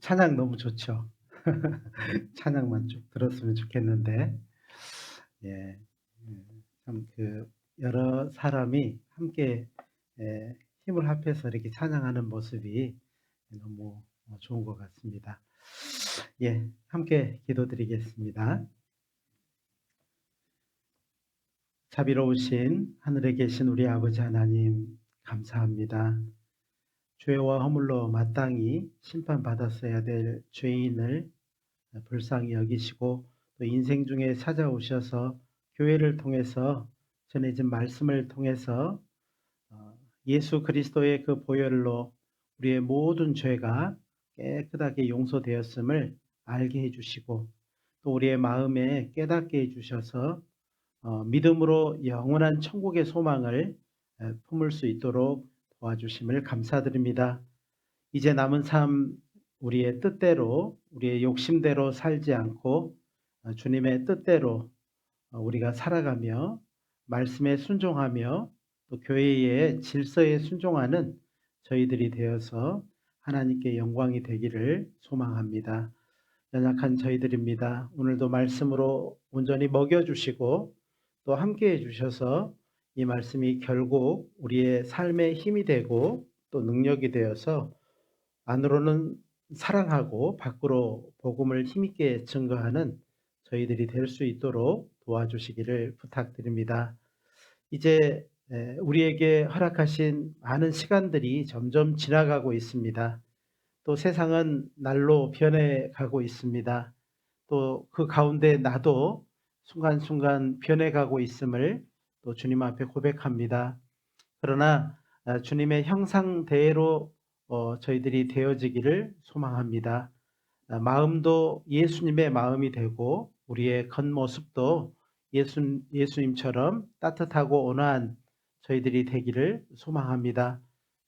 찬양 너무 좋죠. 찬양만 쭉 들었으면 좋겠는데. 예. 참 여러 사람이 함께 힘을 합해서 이렇게 찬양하는 모습이 너무 좋은 것 같습니다. 예. 함께 기도드리겠습니다. 자비로우신 하늘에 계신 우리 아버지 하나님, 감사합니다. 죄와 허물로 마땅히 심판받았어야 될 죄인을 불쌍히 여기시고 또 인생 중에 찾아오셔서 교회를 통해서 전해진 말씀을 통해서 예수 그리스도의 그 보혈로 우리의 모든 죄가 깨끗하게 용서되었음을 알게 해주시고 또 우리의 마음에 깨닫게 해주셔서 믿음으로 영원한 천국의 소망을 품을 수 있도록 도와주심을 감사드립니다. 이제 남은 삶 우리의 뜻대로 우리의 욕심대로 살지 않고 주님의 뜻대로 우리가 살아가며 말씀에 순종하며 또 교회의 질서에 순종하는 저희들이 되어서 하나님께 영광이 되기를 소망합니다. 연약한 저희들입니다. 오늘도 말씀으로 온전히 먹여주시고 또 함께해 주셔서 이 말씀이 결국 우리의 삶의 힘이 되고 또 능력이 되어서 안으로는 사랑하고 밖으로 복음을 힘있게 증거하는 저희들이 될 수 있도록 도와주시기를 부탁드립니다. 이제 우리에게 허락하신 많은 시간들이 점점 지나가고 있습니다. 또 세상은 날로 변해가고 있습니다. 또 그 가운데 나도 순간순간 변해가고 있음을 또 주님 앞에 고백합니다. 그러나 주님의 형상대로 저희들이 되어지기를 소망합니다. 마음도 예수님의 마음이 되고 우리의 겉모습도 예수님처럼 따뜻하고 온화한 저희들이 되기를 소망합니다.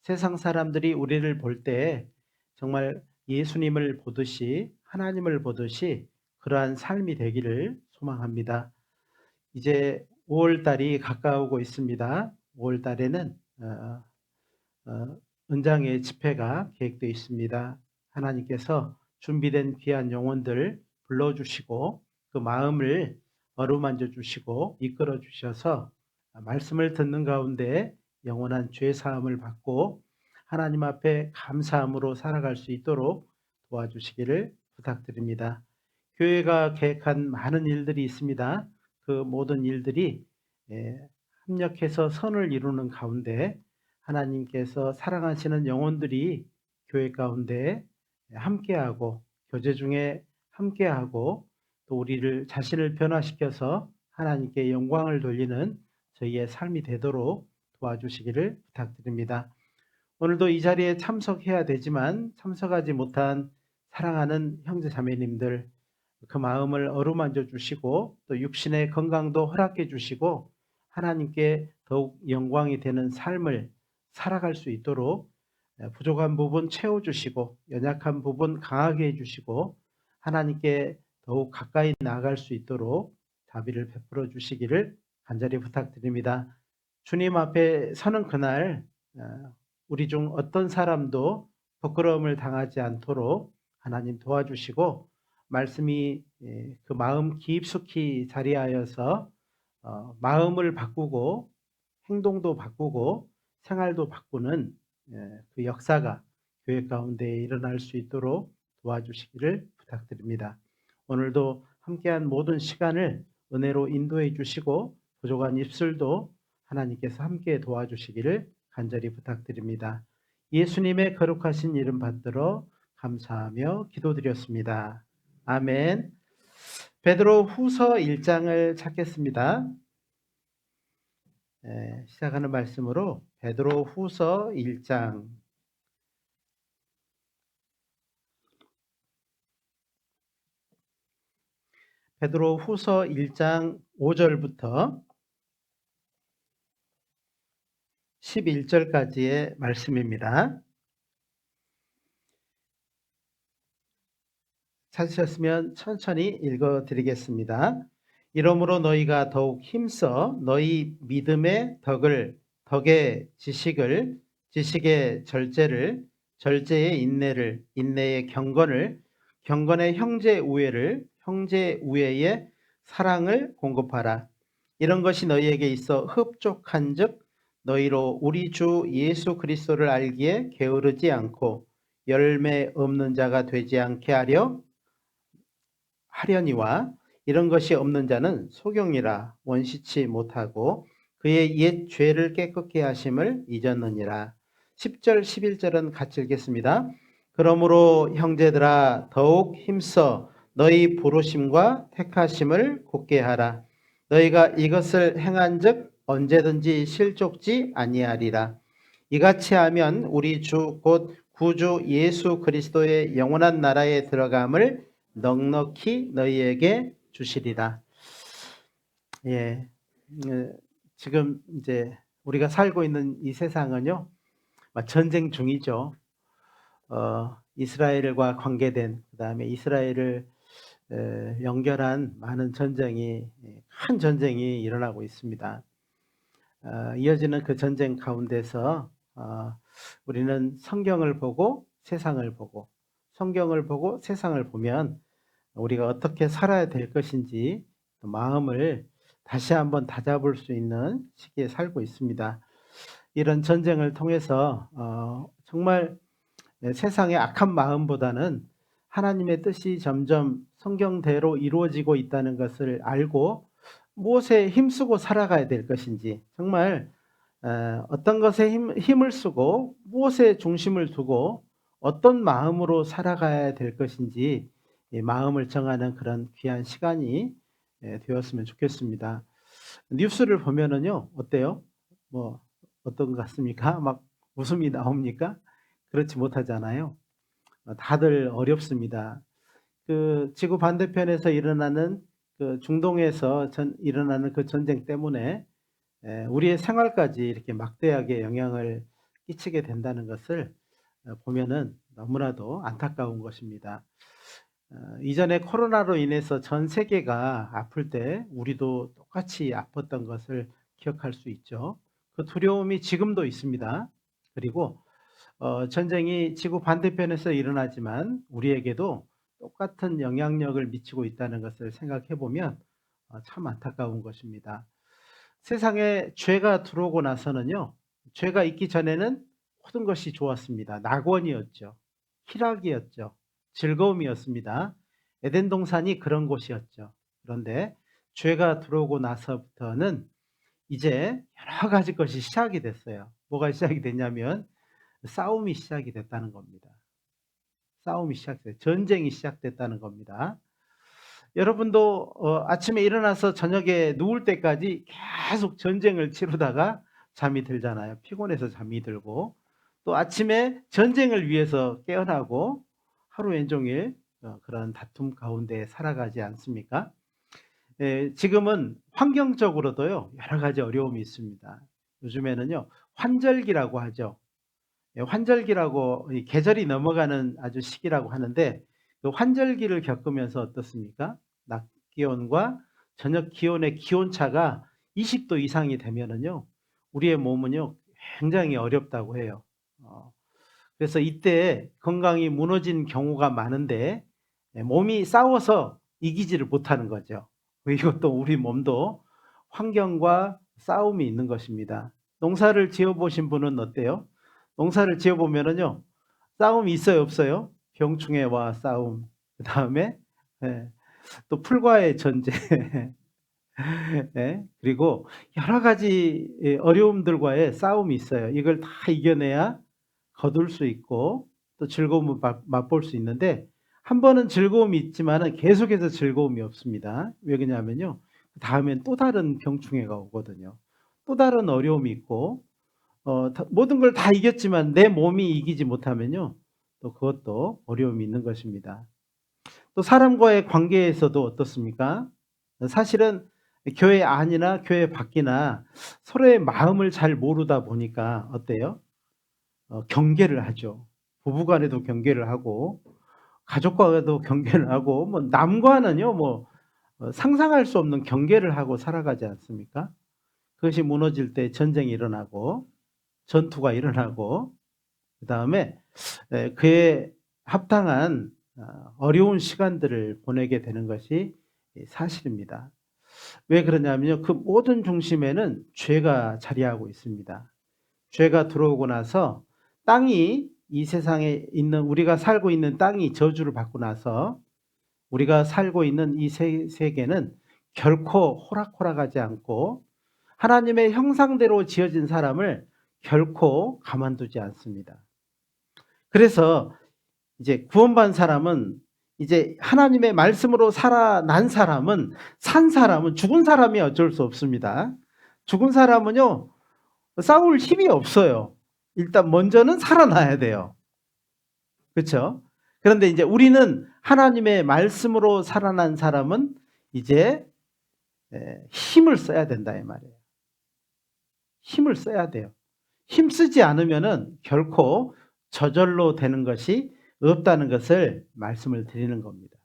세상 사람들이 우리를 볼 때 정말 예수님을 보듯이 하나님을 보듯이 그러한 삶이 되기를 소망합니다. 이제 5월 달이 가까우고 있습니다. 5월 달에는 은장의 집회가 계획되어 있습니다. 하나님께서 준비된 귀한 영혼들 불러주시고 그 마음을 어루만져 주시고 이끌어 주셔서 말씀을 듣는 가운데 영원한 죄 사함을 받고 하나님 앞에 감사함으로 살아갈 수 있도록 도와주시기를 부탁드립니다. 교회가 계획한 많은 일들이 있습니다. 그 모든 일들이 합력해서 선을 이루는 가운데 하나님께서 사랑하시는 영혼들이 교회 가운데 함께하고 교제 중에 함께하고 또 우리를 자신을 변화시켜서 하나님께 영광을 돌리는 저희의 삶이 되도록 도와주시기를 부탁드립니다. 오늘도 이 자리에 참석해야 되지만 참석하지 못한 사랑하는 형제 자매님들 그 마음을 어루만져 주시고 또 육신의 건강도 허락해 주시고 하나님께 더욱 영광이 되는 삶을 살아갈 수 있도록 부족한 부분 채워주시고 연약한 부분 강하게 해주시고 하나님께 더욱 가까이 나아갈 수 있도록 자비를 베풀어 주시기를 간절히 부탁드립니다. 주님 앞에 서는 그날 우리 중 어떤 사람도 부끄러움을 당하지 않도록 하나님 도와주시고 말씀이 그 마음 깊숙이 자리하여서 마음을 바꾸고 행동도 바꾸고 생활도 바꾸는 그 역사가 교회 가운데 일어날 수 있도록 도와주시기를 부탁드립니다. 오늘도 함께한 모든 시간을 은혜로 인도해 주시고 부족한 입술도 하나님께서 함께 도와주시기를 간절히 부탁드립니다. 예수님의 거룩하신 이름 받들어 감사하며 기도드렸습니다. 아멘. 베드로 후서 1장을 찾겠습니다. 시작하는 말씀으로 베드로 후서 1장 베드로 후서 1장 5절부터 11절까지의 말씀입니다. 찾으셨으면 천천히 읽어드리겠습니다. 이러므로 너희가 더욱 힘써 너희 믿음의 덕의 지식의 절제를 절제의 인내를, 인내의 경건을, 경건의 형제 우애를, 형제 우애의 사랑을 공급하라. 이런 것이 너희에게 있어 흡족한즉 너희로 우리 주 예수 그리스도를 알기에 게으르지 않고 열매 없는 자가 되지 않게 하려니와, 이런 것이 없는 자는 소경이라 원시치 못하고 그의 옛 죄를 깨끗게 하심을 잊었느니라. 10절 11절은 같이 읽겠습니다. 그러므로 형제들아 더욱 힘써 너희 부르심과 택하심을 굳게 하라. 너희가 이것을 행한즉 언제든지 실족지 아니하리라. 이같이 하면 우리 주 곧 구주 예수 그리스도의 영원한 나라에 들어감을 넉넉히 너희에게 주시리라. 예, 지금 이제 우리가 살고 있는 이 세상은요, 전쟁 중이죠. 이스라엘과 관계된, 그다음에 이스라엘을 연결한 많은 전쟁이, 큰 전쟁이 일어나고 있습니다. 이어지는 그 전쟁 가운데서 우리는 성경을 보고 세상을 보고, 성경을 보고 세상을 보면 우리가 어떻게 살아야 될 것인지 마음을 다시 한번 다잡을 수 있는 시기에 살고 있습니다. 이런 전쟁을 통해서 정말 세상의 악한 마음보다는 하나님의 뜻이 점점 성경대로 이루어지고 있다는 것을 알고 무엇에 힘쓰고 살아가야 될 것인지, 정말 어떤 것에 힘을 쓰고 무엇에 중심을 두고 어떤 마음으로 살아가야 될 것인지 마음을 정하는 그런 귀한 시간이 되었으면 좋겠습니다. 뉴스를 보면은요, 어때요? 뭐 어떤 것 같습니까? 막 웃음이 나옵니까? 그렇지 못하잖아요. 다들 어렵습니다. 그 지구 반대편에서 일어나는 그 중동에서 일어나는 그 전쟁 때문에 우리의 생활까지 이렇게 막대하게 영향을 끼치게 된다는 것을 보면은 너무나도 안타까운 것입니다. 이전에 코로나로 인해서 전 세계가 아플 때 우리도 똑같이 아팠던 것을 기억할 수 있죠. 그 두려움이 지금도 있습니다. 그리고 전쟁이 지구 반대편에서 일어나지만 우리에게도 똑같은 영향력을 미치고 있다는 것을 생각해 보면 참 안타까운 것입니다. 세상에 죄가 들어오고 나서는요, 죄가 있기 전에는 모든 것이 좋았습니다. 낙원이었죠. 희락이었죠. 즐거움이었습니다. 에덴 동산이 그런 곳이었죠. 그런데 죄가 들어오고 나서부터는 이제 여러 가지 것이 시작이 됐어요. 뭐가 시작이 됐냐면 싸움이 시작이 됐다는 겁니다. 싸움이 시작됐어요. 전쟁이 시작됐다는 겁니다. 여러분도 아침에 일어나서 저녁에 누울 때까지 계속 전쟁을 치르다가 잠이 들잖아요. 피곤해서 잠이 들고, 또 아침에 전쟁을 위해서 깨어나고 하루 온종일 그런 다툼 가운데 살아가지 않습니까? 지금은 환경적으로도요, 여러 가지 어려움이 있습니다. 요즘에는요, 환절기라고 하죠. 환절기라고, 계절이 넘어가는 아주 시기라고 하는데, 그 환절기를 겪으면서 어떻습니까? 낮 기온과 저녁 기온의 기온차가 20도 이상이 되면은요, 우리의 몸은요, 굉장히 어렵다고 해요. 그래서 이때 건강이 무너진 경우가 많은데, 몸이 싸워서 이기지를 못하는 거죠. 이것도 우리 몸도 환경과 싸움이 있는 것입니다. 농사를 지어보신 분은 어때요? 농사를 지어보면은요, 싸움이 있어요, 없어요? 병충해와 싸움, 그 다음에 또 풀과의 전쟁, 그리고 여러 가지 어려움들과의 싸움이 있어요. 이걸 다 이겨내야 거둘 수 있고 또 즐거움을 맛볼 수 있는데, 한 번은 즐거움이 있지만 계속해서 즐거움이 없습니다. 왜 그러냐면요, 다음엔 또 다른 병충해가 오거든요. 또 다른 어려움이 있고, 모든 걸 다 이겼지만 내 몸이 이기지 못하면요, 또 그것도 어려움이 있는 것입니다. 또 사람과의 관계에서도 어떻습니까? 사실은 교회 안이나 교회 밖이나 서로의 마음을 잘 모르다 보니까 어때요? 경계를 하죠. 부부간에도 경계를 하고 가족과도 경계를 하고, 뭐 남과는요, 뭐 상상할 수 없는 경계를 하고 살아가지 않습니까? 그것이 무너질 때 전쟁이 일어나고 전투가 일어나고, 그 다음에 그에 합당한 어려운 시간들을 보내게 되는 것이 사실입니다. 왜 그러냐면요. 그 모든 중심에는 죄가 자리하고 있습니다. 죄가 들어오고 나서 땅이, 이 세상에 있는 우리가 살고 있는 땅이 저주를 받고 나서 우리가 살고 있는 이 세계는 결코 호락호락하지 않고 하나님의 형상대로 지어진 사람을 결코 가만두지 않습니다. 그래서 이제 구원받은 사람은, 이제 하나님의 말씀으로 살아난 사람은, 산 사람은, 죽은 사람이 어쩔 수 없습니다. 죽은 사람은요, 싸울 힘이 없어요. 일단 먼저는 살아나야 돼요. 그렇죠? 그런데 이제 우리는 하나님의 말씀으로 살아난 사람은 이제 힘을 써야 된다 이 말이에요. 힘을 써야 돼요. 힘쓰지 않으면은 결코 저절로 되는 것이 없다는 것을 말씀을 드리는 겁니다.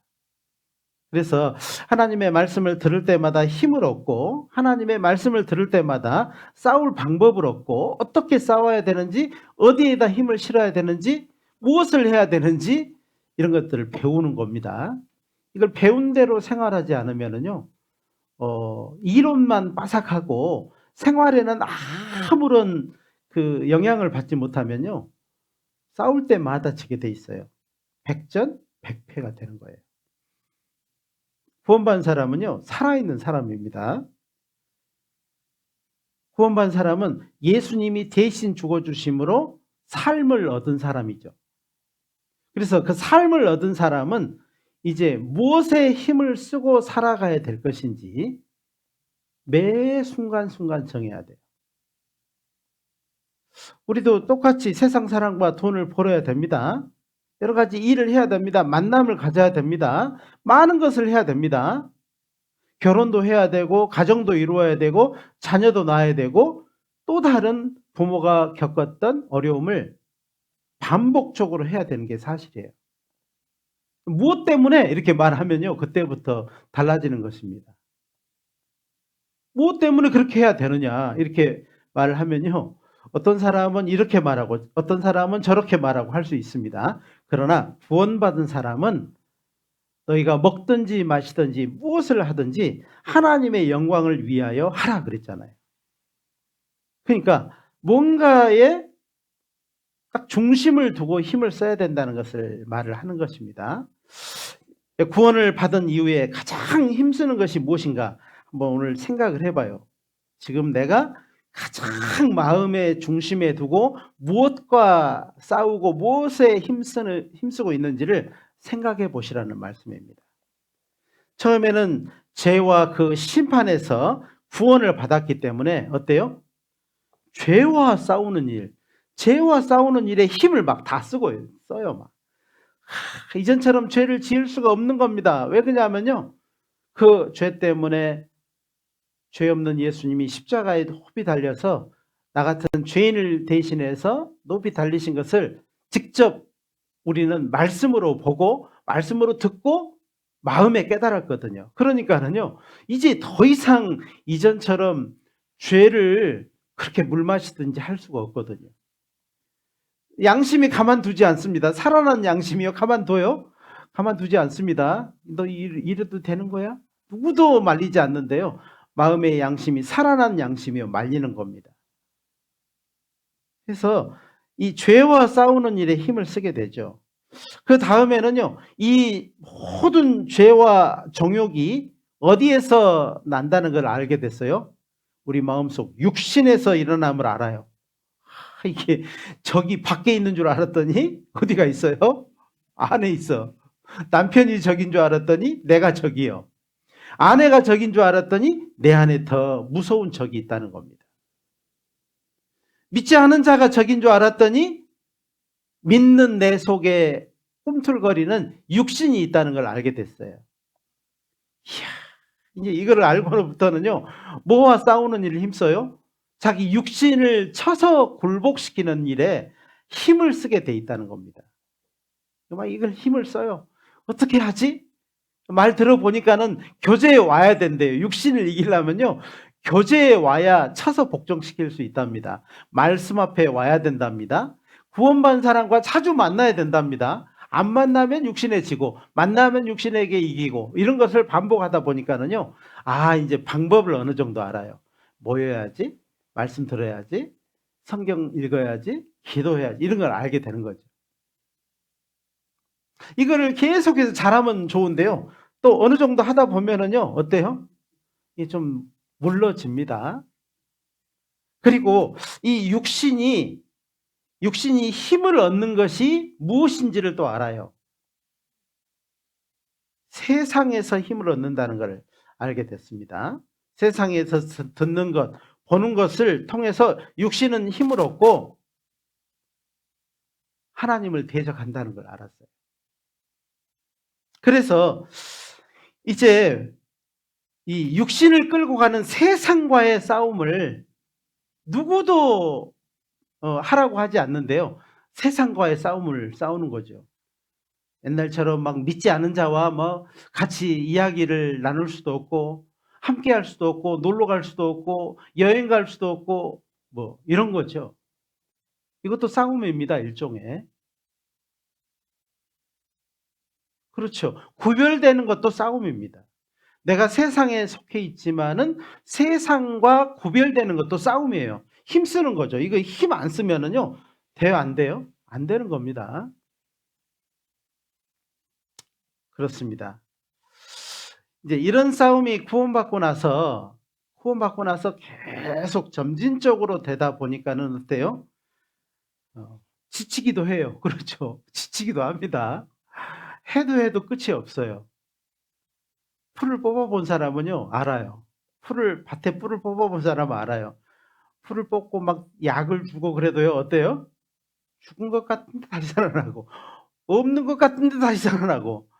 그래서 하나님의 말씀을 들을 때마다 힘을 얻고, 하나님의 말씀을 들을 때마다 싸울 방법을 얻고, 어떻게 싸워야 되는지, 어디에다 힘을 실어야 되는지, 무엇을 해야 되는지, 이런 것들을 배우는 겁니다. 이걸 배운 대로 생활하지 않으면은요, 이론만 빠삭하고 생활에는 아무런 그 영향을 받지 못하면요, 싸울 때마다 지게 돼 있어요. 백전백패가 되는 거예요. 구원받은 사람은요, 살아있는 사람입니다. 구원받은 사람은 예수님이 대신 죽어주심으로 삶을 얻은 사람이죠. 그래서 그 삶을 얻은 사람은 이제 무엇에 힘을 쓰고 살아가야 될 것인지 매 순간순간 정해야 돼요. 우리도 똑같이 세상 사람과 돈을 벌어야 됩니다. 여러 가지 일을 해야 됩니다. 만남을 가져야 됩니다. 많은 것을 해야 됩니다. 결혼도 해야 되고, 가정도 이루어야 되고, 자녀도 낳아야 되고, 또 다른 부모가 겪었던 어려움을 반복적으로 해야 되는 게 사실이에요. 무엇 때문에 이렇게 말하면요, 그때부터 달라지는 것입니다. 무엇 때문에 그렇게 해야 되느냐 이렇게 말을 하면요, 어떤 사람은 이렇게 말하고 어떤 사람은 저렇게 말하고 할 수 있습니다. 그러나 구원받은 사람은 너희가 먹든지 마시든지 무엇을 하든지 하나님의 영광을 위하여 하라 그랬잖아요. 그러니까 뭔가에 딱 중심을 두고 힘을 써야 된다는 것을 말을 하는 것입니다. 구원을 받은 이후에 가장 힘쓰는 것이 무엇인가 한번 오늘 생각을 해봐요. 지금 내가 가장 마음의 중심에 두고 무엇과 싸우고 무엇에 힘쓰고 있는지를 생각해 보시라는 말씀입니다. 처음에는 죄와 그 심판에서 구원을 받았기 때문에 어때요? 죄와 싸우는 일, 죄와 싸우는 일에 힘을 막 다 써요. 막. 이전처럼 죄를 지을 수가 없는 겁니다. 왜 그러냐면요, 그 죄 때문에 죄 없는 예수님이 십자가에 높이 달려서 나 같은 죄인을 대신해서 높이 달리신 것을 직접 우리는 말씀으로 보고 말씀으로 듣고 마음에 깨달았거든요. 그러니까는요, 이제 더 이상 이전처럼 죄를 그렇게 물 마시든지 할 수가 없거든요. 양심이 가만두지 않습니다. 살아난 양심이요, 가만둬요? 가만두지 않습니다. 너 이래도 되는 거야? 누구도 말리지 않는데요, 마음의 양심이, 살아난 양심이요, 말리는 겁니다. 그래서 이 죄와 싸우는 일에 힘을 쓰게 되죠. 그 다음에는요, 이 모든 죄와 정욕이 어디에서 난다는 걸 알게 됐어요? 우리 마음속 육신에서 일어남을 알아요. 이게 저기 밖에 있는 줄 알았더니 어디가 있어요? 안에 있어. 남편이 적인 줄 알았더니 내가 적이요. 아내가 적인 줄 알았더니 내 안에 더 무서운 적이 있다는 겁니다. 믿지 않은 자가 적인 줄 알았더니 믿는 내 속에 꿈틀거리는 육신이 있다는 걸 알게 됐어요. 이야, 이제 이거를 알고부터는요, 뭐와 싸우는 일을 힘써요? 자기 육신을 쳐서 굴복시키는 일에 힘을 쓰게 돼 있다는 겁니다. 정말 이걸 힘을 써요. 어떻게 하지? 말 들어보니까는 교제에 와야 된대요. 육신을 이기려면요, 교제에 와야 쳐서 복종시킬 수 있답니다. 말씀 앞에 와야 된답니다. 구원받은 사람과 자주 만나야 된답니다. 안 만나면 육신에 지고 만나면 육신에게 이기고 이런 것을 반복하다 보니까는요. 이제 방법을 어느 정도 알아요. 모여야지, 말씀 들어야지, 성경 읽어야지, 기도해야지 이런 걸 알게 되는 거죠. 이거를 계속해서 잘하면 좋은데요. 또 어느 정도 하다 보면은요. 어때요? 이게 좀 물러집니다. 그리고 이 육신이 힘을 얻는 것이 무엇인지를 또 알아요. 세상에서 힘을 얻는다는 걸 알게 됐습니다. 세상에서 듣는 것, 보는 것을 통해서 육신은 힘을 얻고 하나님을 대적한다는 걸 알았어요. 그래서 이제 이 육신을 끌고 가는 세상과의 싸움을 누구도 하라고 하지 않는데요. 세상과의 싸움을 싸우는 거죠. 옛날처럼 막 믿지 않은 자와 뭐 같이 이야기를 나눌 수도 없고 함께 할 수도 없고 놀러 갈 수도 없고 여행 갈 수도 없고 뭐 이런 거죠. 이것도 싸움입니다, 일종의. 그렇죠. 구별되는 것도 싸움입니다. 내가 세상에 속해 있지만은 세상과 구별되는 것도 싸움이에요. 힘쓰는 거죠. 이거 힘 안 쓰면은요. 돼요, 안 돼요? 안 되는 겁니다. 그렇습니다. 이제 이런 싸움이 구원받고 나서 계속 점진적으로 되다 보니까는 어때요? 지치기도 해요. 그렇죠. 지치기도 합니다. 해도 끝이 없어요. 풀을 뽑아본 사람은요, 알아요. 밭에 풀을 뽑아본 사람은 알아요. 풀을 뽑고 막 약을 주고 그래도요, 어때요? 죽은 것 같은데 다시 살아나고, 없는 것 같은데 다시 살아나고,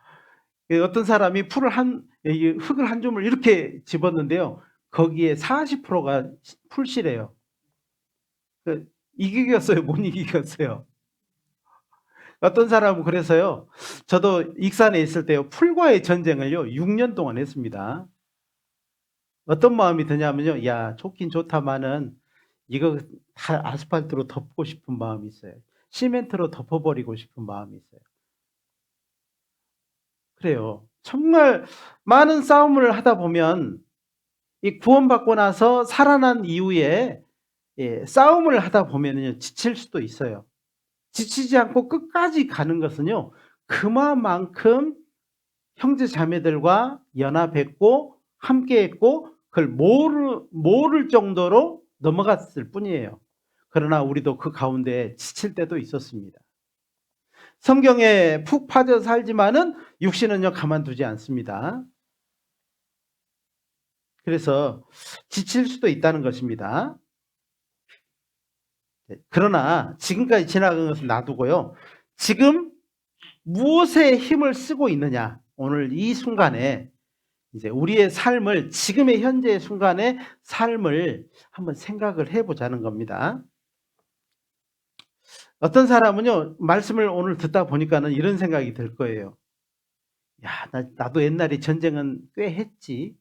어떤 사람이 흙을 한 줌을 이렇게 집었는데요. 거기에 40%가 풀씨래요. 이기겠어요? 못 이기겠어요? 어떤 사람은 그래서요. 저도 익산에 있을 때요. 풀과의 전쟁을요. 6년 동안 했습니다. 어떤 마음이 드냐면요. 야, 좋긴 좋다마는 이거 다 아스팔트로 덮고 싶은 마음이 있어요. 시멘트로 덮어버리고 싶은 마음이 있어요. 그래요. 정말 많은 싸움을 하다 보면 이 구원받고 나서 살아난 이후에 싸움을 하다 보면요. 지칠 수도 있어요. 지치지 않고 끝까지 가는 것은요. 그만큼 형제 자매들과 연합했고 함께했고 그걸 모를 정도로 넘어갔을 뿐이에요. 그러나 우리도 그 가운데 지칠 때도 있었습니다. 성경에 푹 빠져 살지만은 육신은요 가만두지 않습니다. 그래서 지칠 수도 있다는 것입니다. 그러나 지금까지 지나간 것은 놔두고요. 지금 무엇에 힘을 쓰고 있느냐? 오늘 이 순간에 이제 우리의 삶을 지금의 현재의 순간의 삶을 한번 생각을 해보자는 겁니다. 어떤 사람은요 말씀을 오늘 듣다 보니까는 이런 생각이 들 거예요. 야, 나도 옛날에 전쟁은 꽤 했지.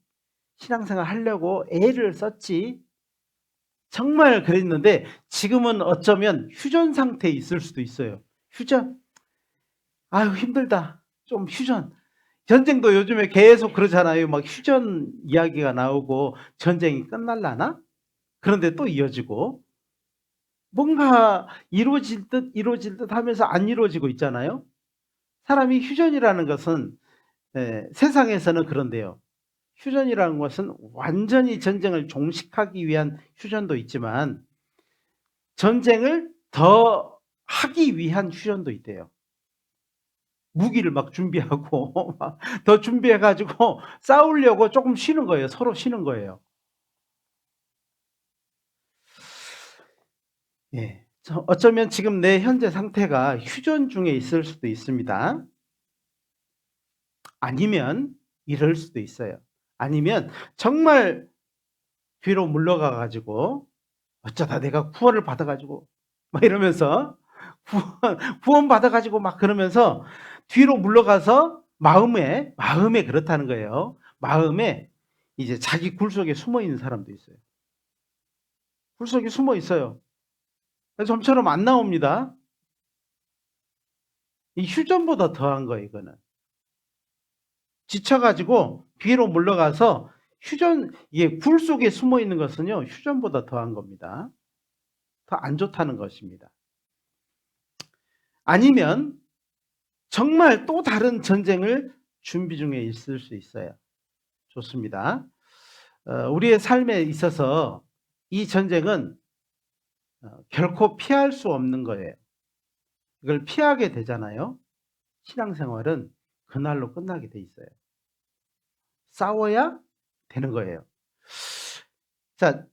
신앙생활 하려고 애를 썼지. 정말 그랬는데 지금은 어쩌면 휴전 상태에 있을 수도 있어요. 휴전? 아유 힘들다. 좀 휴전. 전쟁도 요즘에 계속 그러잖아요. 막 휴전 이야기가 나오고 전쟁이 끝날라나? 그런데 또 이어지고 뭔가 이루어질 듯 하면서 안 이루어지고 있잖아요. 사람이 휴전이라는 것은 세상에서는 그런데요. 휴전이라는 것은 완전히 전쟁을 종식하기 위한 휴전도 있지만 전쟁을 더 하기 위한 휴전도 있대요. 무기를 막 준비하고 더 준비해 가지고 싸우려고 조금 쉬는 거예요. 서로 쉬는 거예요. 예. 어쩌면 지금 내 현재 상태가 휴전 중에 있을 수도 있습니다. 아니면 이럴 수도 있어요. 아니면 정말 뒤로 물러가 가지고 어쩌다 내가 구원을 받아 가지고 막 이러면서 구원 받아 가지고 막 그러면서 뒤로 물러가서 마음에 그렇다는 거예요. 마음에 이제 자기 굴 속에 숨어 있는 사람도 있어요. 굴 속에 숨어 있어요. 좀처럼 안 나옵니다. 이 휴전보다 더한 거예요, 이거는. 지쳐가지고 뒤로 물러가서 이게 굴 속에 숨어 있는 것은요, 휴전보다 더한 겁니다. 더 안 좋다는 것입니다. 아니면 정말 또 다른 전쟁을 준비 중에 있을 수 있어요. 좋습니다. 우리의 삶에 있어서 이 전쟁은 결코 피할 수 없는 거예요. 이걸 피하게 되잖아요. 신앙생활은 그날로 끝나게 돼 있어요. 싸워야 되는 거예요. 자,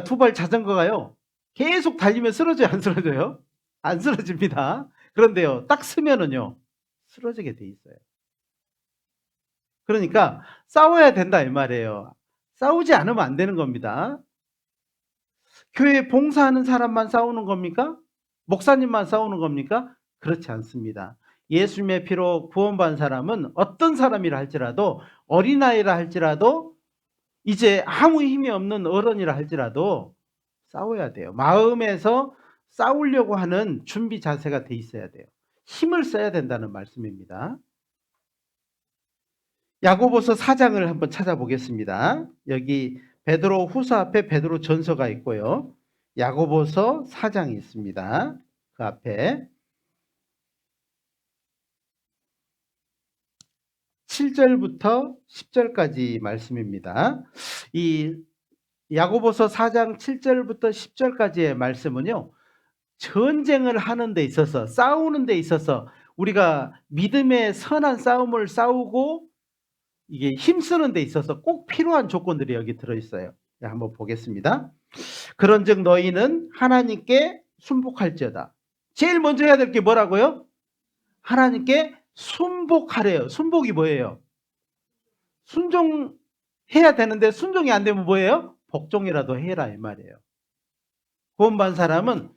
두발 자전거가요, 계속 달리면 쓰러져요, 안 쓰러져요? 안 쓰러집니다. 그런데요, 딱 쓰면은요, 쓰러지게 돼 있어요. 그러니까 싸워야 된다 이 말이에요. 싸우지 않으면 안 되는 겁니다. 교회 봉사하는 사람만 싸우는 겁니까? 목사님만 싸우는 겁니까? 그렇지 않습니다. 예수님의 피로 구원받은 사람은 어떤 사람이라 할지라도, 어린아이라 할지라도, 이제 아무 힘이 없는 어른이라 할지라도 싸워야 돼요. 마음에서 싸우려고 하는 준비 자세가 돼 있어야 돼요. 힘을 써야 된다는 말씀입니다. 야고보서 4장을 한번 찾아보겠습니다. 여기 베드로 후서 앞에 베드로 전서가 있고요. 야고보서 4장이 있습니다. 그 앞에 7절부터 10절까지 말씀입니다. 이 야고보서 4장 7절부터 10절까지의 말씀은요, 전쟁을 하는 데 있어서, 싸우는 데 있어서, 우리가 믿음의 선한 싸움을 싸우고 이게 힘쓰는 데 있어서 꼭 필요한 조건들이 여기 들어있어요. 한번 보겠습니다. 그런즉 너희는 하나님께 순복할지어다. 제일 먼저 해야 될 게 뭐라고요? 하나님께 순복하래요. 순복이 뭐예요? 순종해야 되는데 순종이 안 되면 뭐예요? 복종이라도 해라 이 말이에요. 구원받은 사람은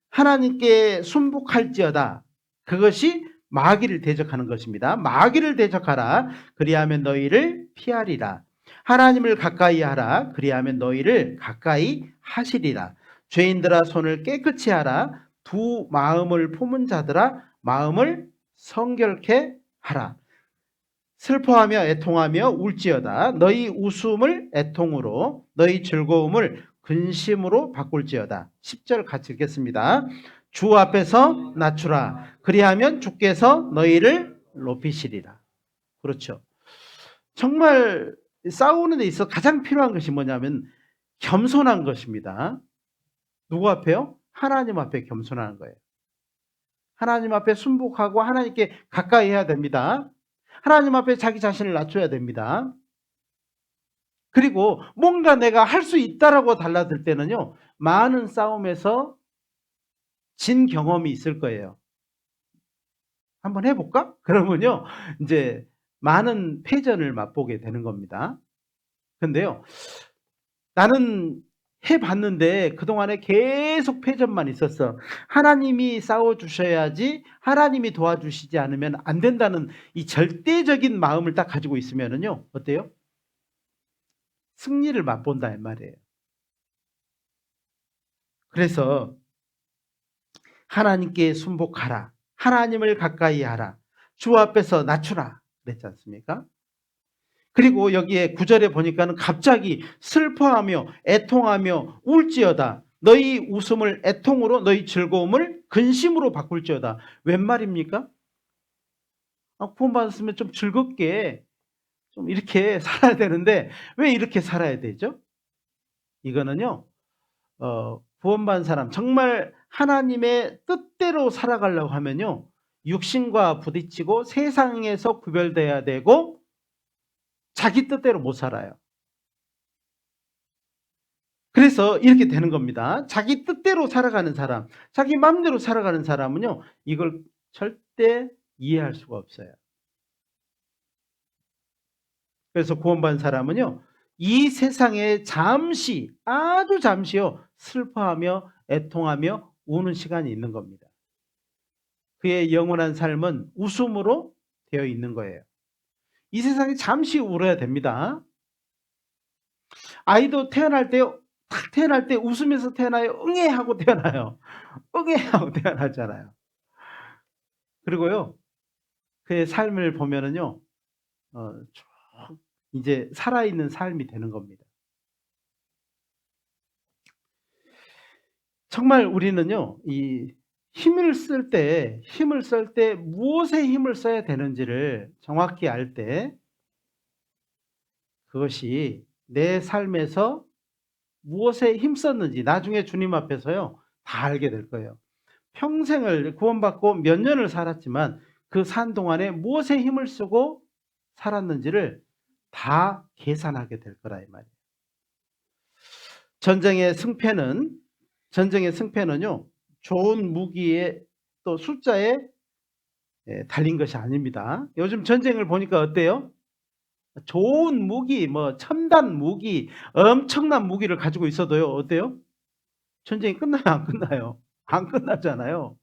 하나님께 순복할지어다. 그것이 마귀를 대적하는 것입니다. 마귀를 대적하라. 그리하면 너희를 피하리라. 하나님을 가까이 하라. 그리하면 너희를 가까이 하시리라. 죄인들아 손을 깨끗이 하라. 두 마음을 품은 자들아 마음을 성결케 하라. 슬퍼하며 애통하며 울지어다. 너희 웃음을 애통으로, 너희 즐거움을 근심으로 바꿀지어다. 10절 같이 읽겠습니다. 주 앞에서 낮추라. 그리하면 주께서 너희를 높이시리라. 그렇죠. 정말 싸우는 데 있어 가장 필요한 것이 뭐냐면 겸손한 것입니다. 누구 앞에요? 하나님 앞에 겸손하는 거예요. 하나님 앞에 순복하고 하나님께 가까이 해야 됩니다. 하나님 앞에 자기 자신을 낮춰야 됩니다. 그리고 뭔가 내가 할 수 있다라고 달라들 때는요, 많은 싸움에서 진 경험이 있을 거예요. 한번 해볼까? 그러면요, 이제 많은 패전을 맛보게 되는 겁니다. 근데요, 나는 해봤는데 그동안에 계속 패전만 있었어. 하나님이 싸워주셔야지, 하나님이 도와주시지 않으면 안 된다는 이 절대적인 마음을 딱 가지고 있으면은요, 어때요? 승리를 맛본다 이 말이에요. 그래서 하나님께 순복하라. 하나님을 가까이 하라. 주 앞에서 낮추라. 그랬지 않습니까? 그리고 여기에 9절에 보니까는 갑자기 슬퍼하며 애통하며 울지어다. 너희 웃음을 애통으로, 너희 즐거움을 근심으로 바꿀지어다. 웬 말입니까? 구원받았으면 좀 즐겁게 좀 이렇게 살아야 되는데 왜 이렇게 살아야 되죠? 이거는요, 구원받은 사람, 정말 하나님의 뜻대로 살아가려고 하면요, 육신과 부딪히고 세상에서 구별돼야 되고 자기 뜻대로 못 살아요. 그래서 이렇게 되는 겁니다. 자기 뜻대로 살아가는 사람, 자기 마음대로 살아가는 사람은요, 이걸 절대 이해할 수가 없어요. 그래서 구원받은 사람은요, 이 세상에 잠시, 아주 잠시요, 슬퍼하며 애통하며 우는 시간이 있는 겁니다. 그의 영원한 삶은 웃음으로 되어 있는 거예요. 이 세상에 잠시 울어야 됩니다. 아이도 딱 태어날 때 웃으면서 태어나요? 응애 하고 태어나요? 응애 하고 태어나잖아요. 그리고요, 그의 삶을 보면은요, 쭉 이제 살아있는 삶이 되는 겁니다. 정말 우리는요, 이 힘을 쓸 때 무엇에 힘을 써야 되는지를 정확히 알 때 그것이 내 삶에서 무엇에 힘썼는지 나중에 주님 앞에서요, 다 알게 될 거예요. 평생을 구원받고 몇 년을 살았지만 그 산 동안에 무엇에 힘을 쓰고 살았는지를 다 계산하게 될 거라 이 말이에요. 전쟁의 승패는 전쟁의 승패는요, 좋은 무기에 또 숫자에 달린 것이 아닙니다. 요즘 전쟁을 보니까 어때요? 좋은 무기, 뭐 첨단 무기, 엄청난 무기를 가지고 있어도요, 어때요? 전쟁이 끝나요, 안 끝나요? 안 끝나잖아요.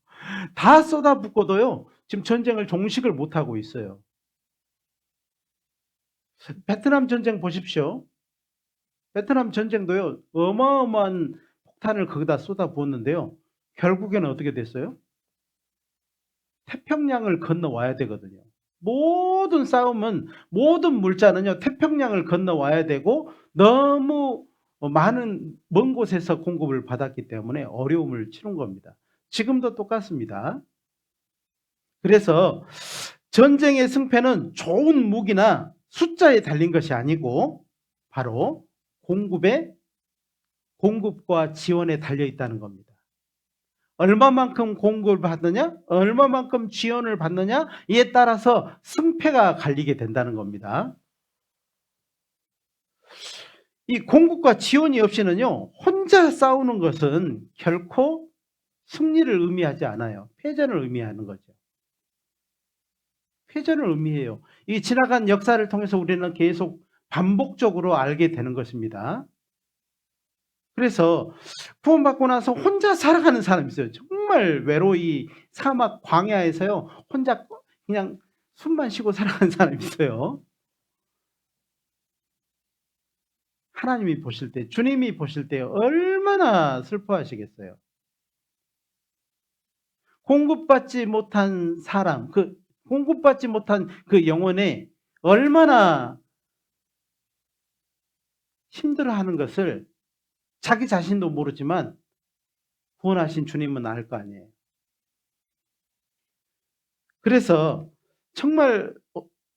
다 쏟아붓고도요, 지금 전쟁을 종식을 못하고 있어요. 베트남 전쟁 보십시오. 베트남 전쟁도요, 어마어마한 폭탄을 거기다 쏟아부었는데요. 결국에는 어떻게 됐어요? 태평양을 건너와야 되거든요. 모든 싸움은, 모든 물자는요, 태평양을 건너와야 되고 너무 많은 먼 곳에서 공급을 받았기 때문에 어려움을 치른 겁니다. 지금도 똑같습니다. 그래서 전쟁의 승패는 좋은 무기나 숫자에 달린 것이 아니고 바로 공급과 지원에 달려 있다는 겁니다. 얼마만큼 공급을 받느냐, 얼마만큼 지원을 받느냐, 이에 따라서 승패가 갈리게 된다는 겁니다. 이 공급과 지원이 없이는요, 혼자 싸우는 것은 결코 승리를 의미하지 않아요. 패전을 의미하는 거죠. 패전을 의미해요. 이 지나간 역사를 통해서 우리는 계속 반복적으로 알게 되는 것입니다. 그래서 구원받고 나서 혼자 살아가는 사람이 있어요. 정말 외로이 사막 광야에서요, 혼자 그냥 숨만 쉬고 살아가는 사람이 있어요. 하나님이 보실 때, 주님이 보실 때 얼마나 슬퍼하시겠어요. 공급받지 못한 사람, 공급받지 못한 그 영혼에 얼마나 힘들어하는 것을 자기 자신도 모르지만 구원하신 주님은 알 거 아니에요. 그래서 정말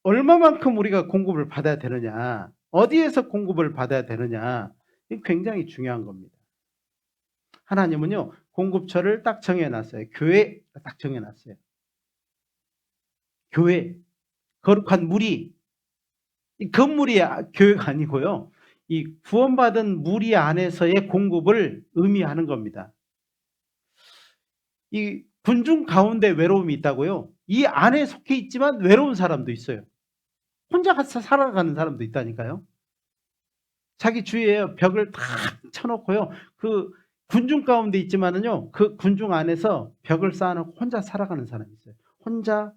얼마만큼 우리가 공급을 받아야 되느냐, 어디에서 공급을 받아야 되느냐, 이게 굉장히 중요한 겁니다. 하나님은요, 공급처를 딱 정해놨어요. 교회 딱 정해놨어요. 교회, 거룩한 무리, 이 건물이 교회가 아니고요, 이 구원받은 무리 안에서의 공급을 의미하는 겁니다. 이 군중 가운데 외로움이 있다고요? 이 안에 속해 있지만 외로운 사람도 있어요. 혼자 가서 살아가는 사람도 있다니까요. 자기 주위에 벽을 탁 쳐놓고요, 그 군중 가운데 있지만은요, 그 군중 안에서 벽을 쌓아놓고 혼자 살아가는 사람이 있어요. 혼자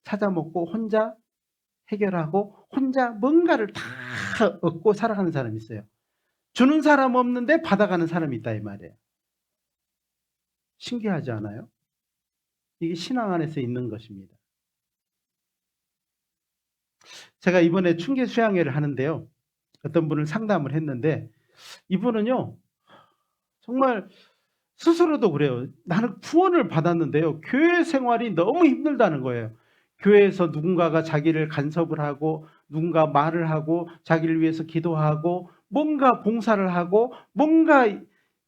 찾아 먹고 혼자 해결하고 혼자 뭔가를 다 얻고 살아가는 사람이 있어요. 주는 사람 없는데 받아가는 사람이 있다 이 말이에요. 신기하지 않아요? 이게 신앙 안에서 있는 것입니다. 제가 이번에 충계 수양회를 하는데요, 어떤 분을 상담을 했는데 이분은요, 정말 스스로도 그래요. 나는 구원을 받았는데요, 교회 생활이 너무 힘들다는 거예요. 교회에서 누군가가 자기를 간섭을 하고 누군가 말을 하고 자기를 위해서 기도하고 뭔가 봉사를 하고 뭔가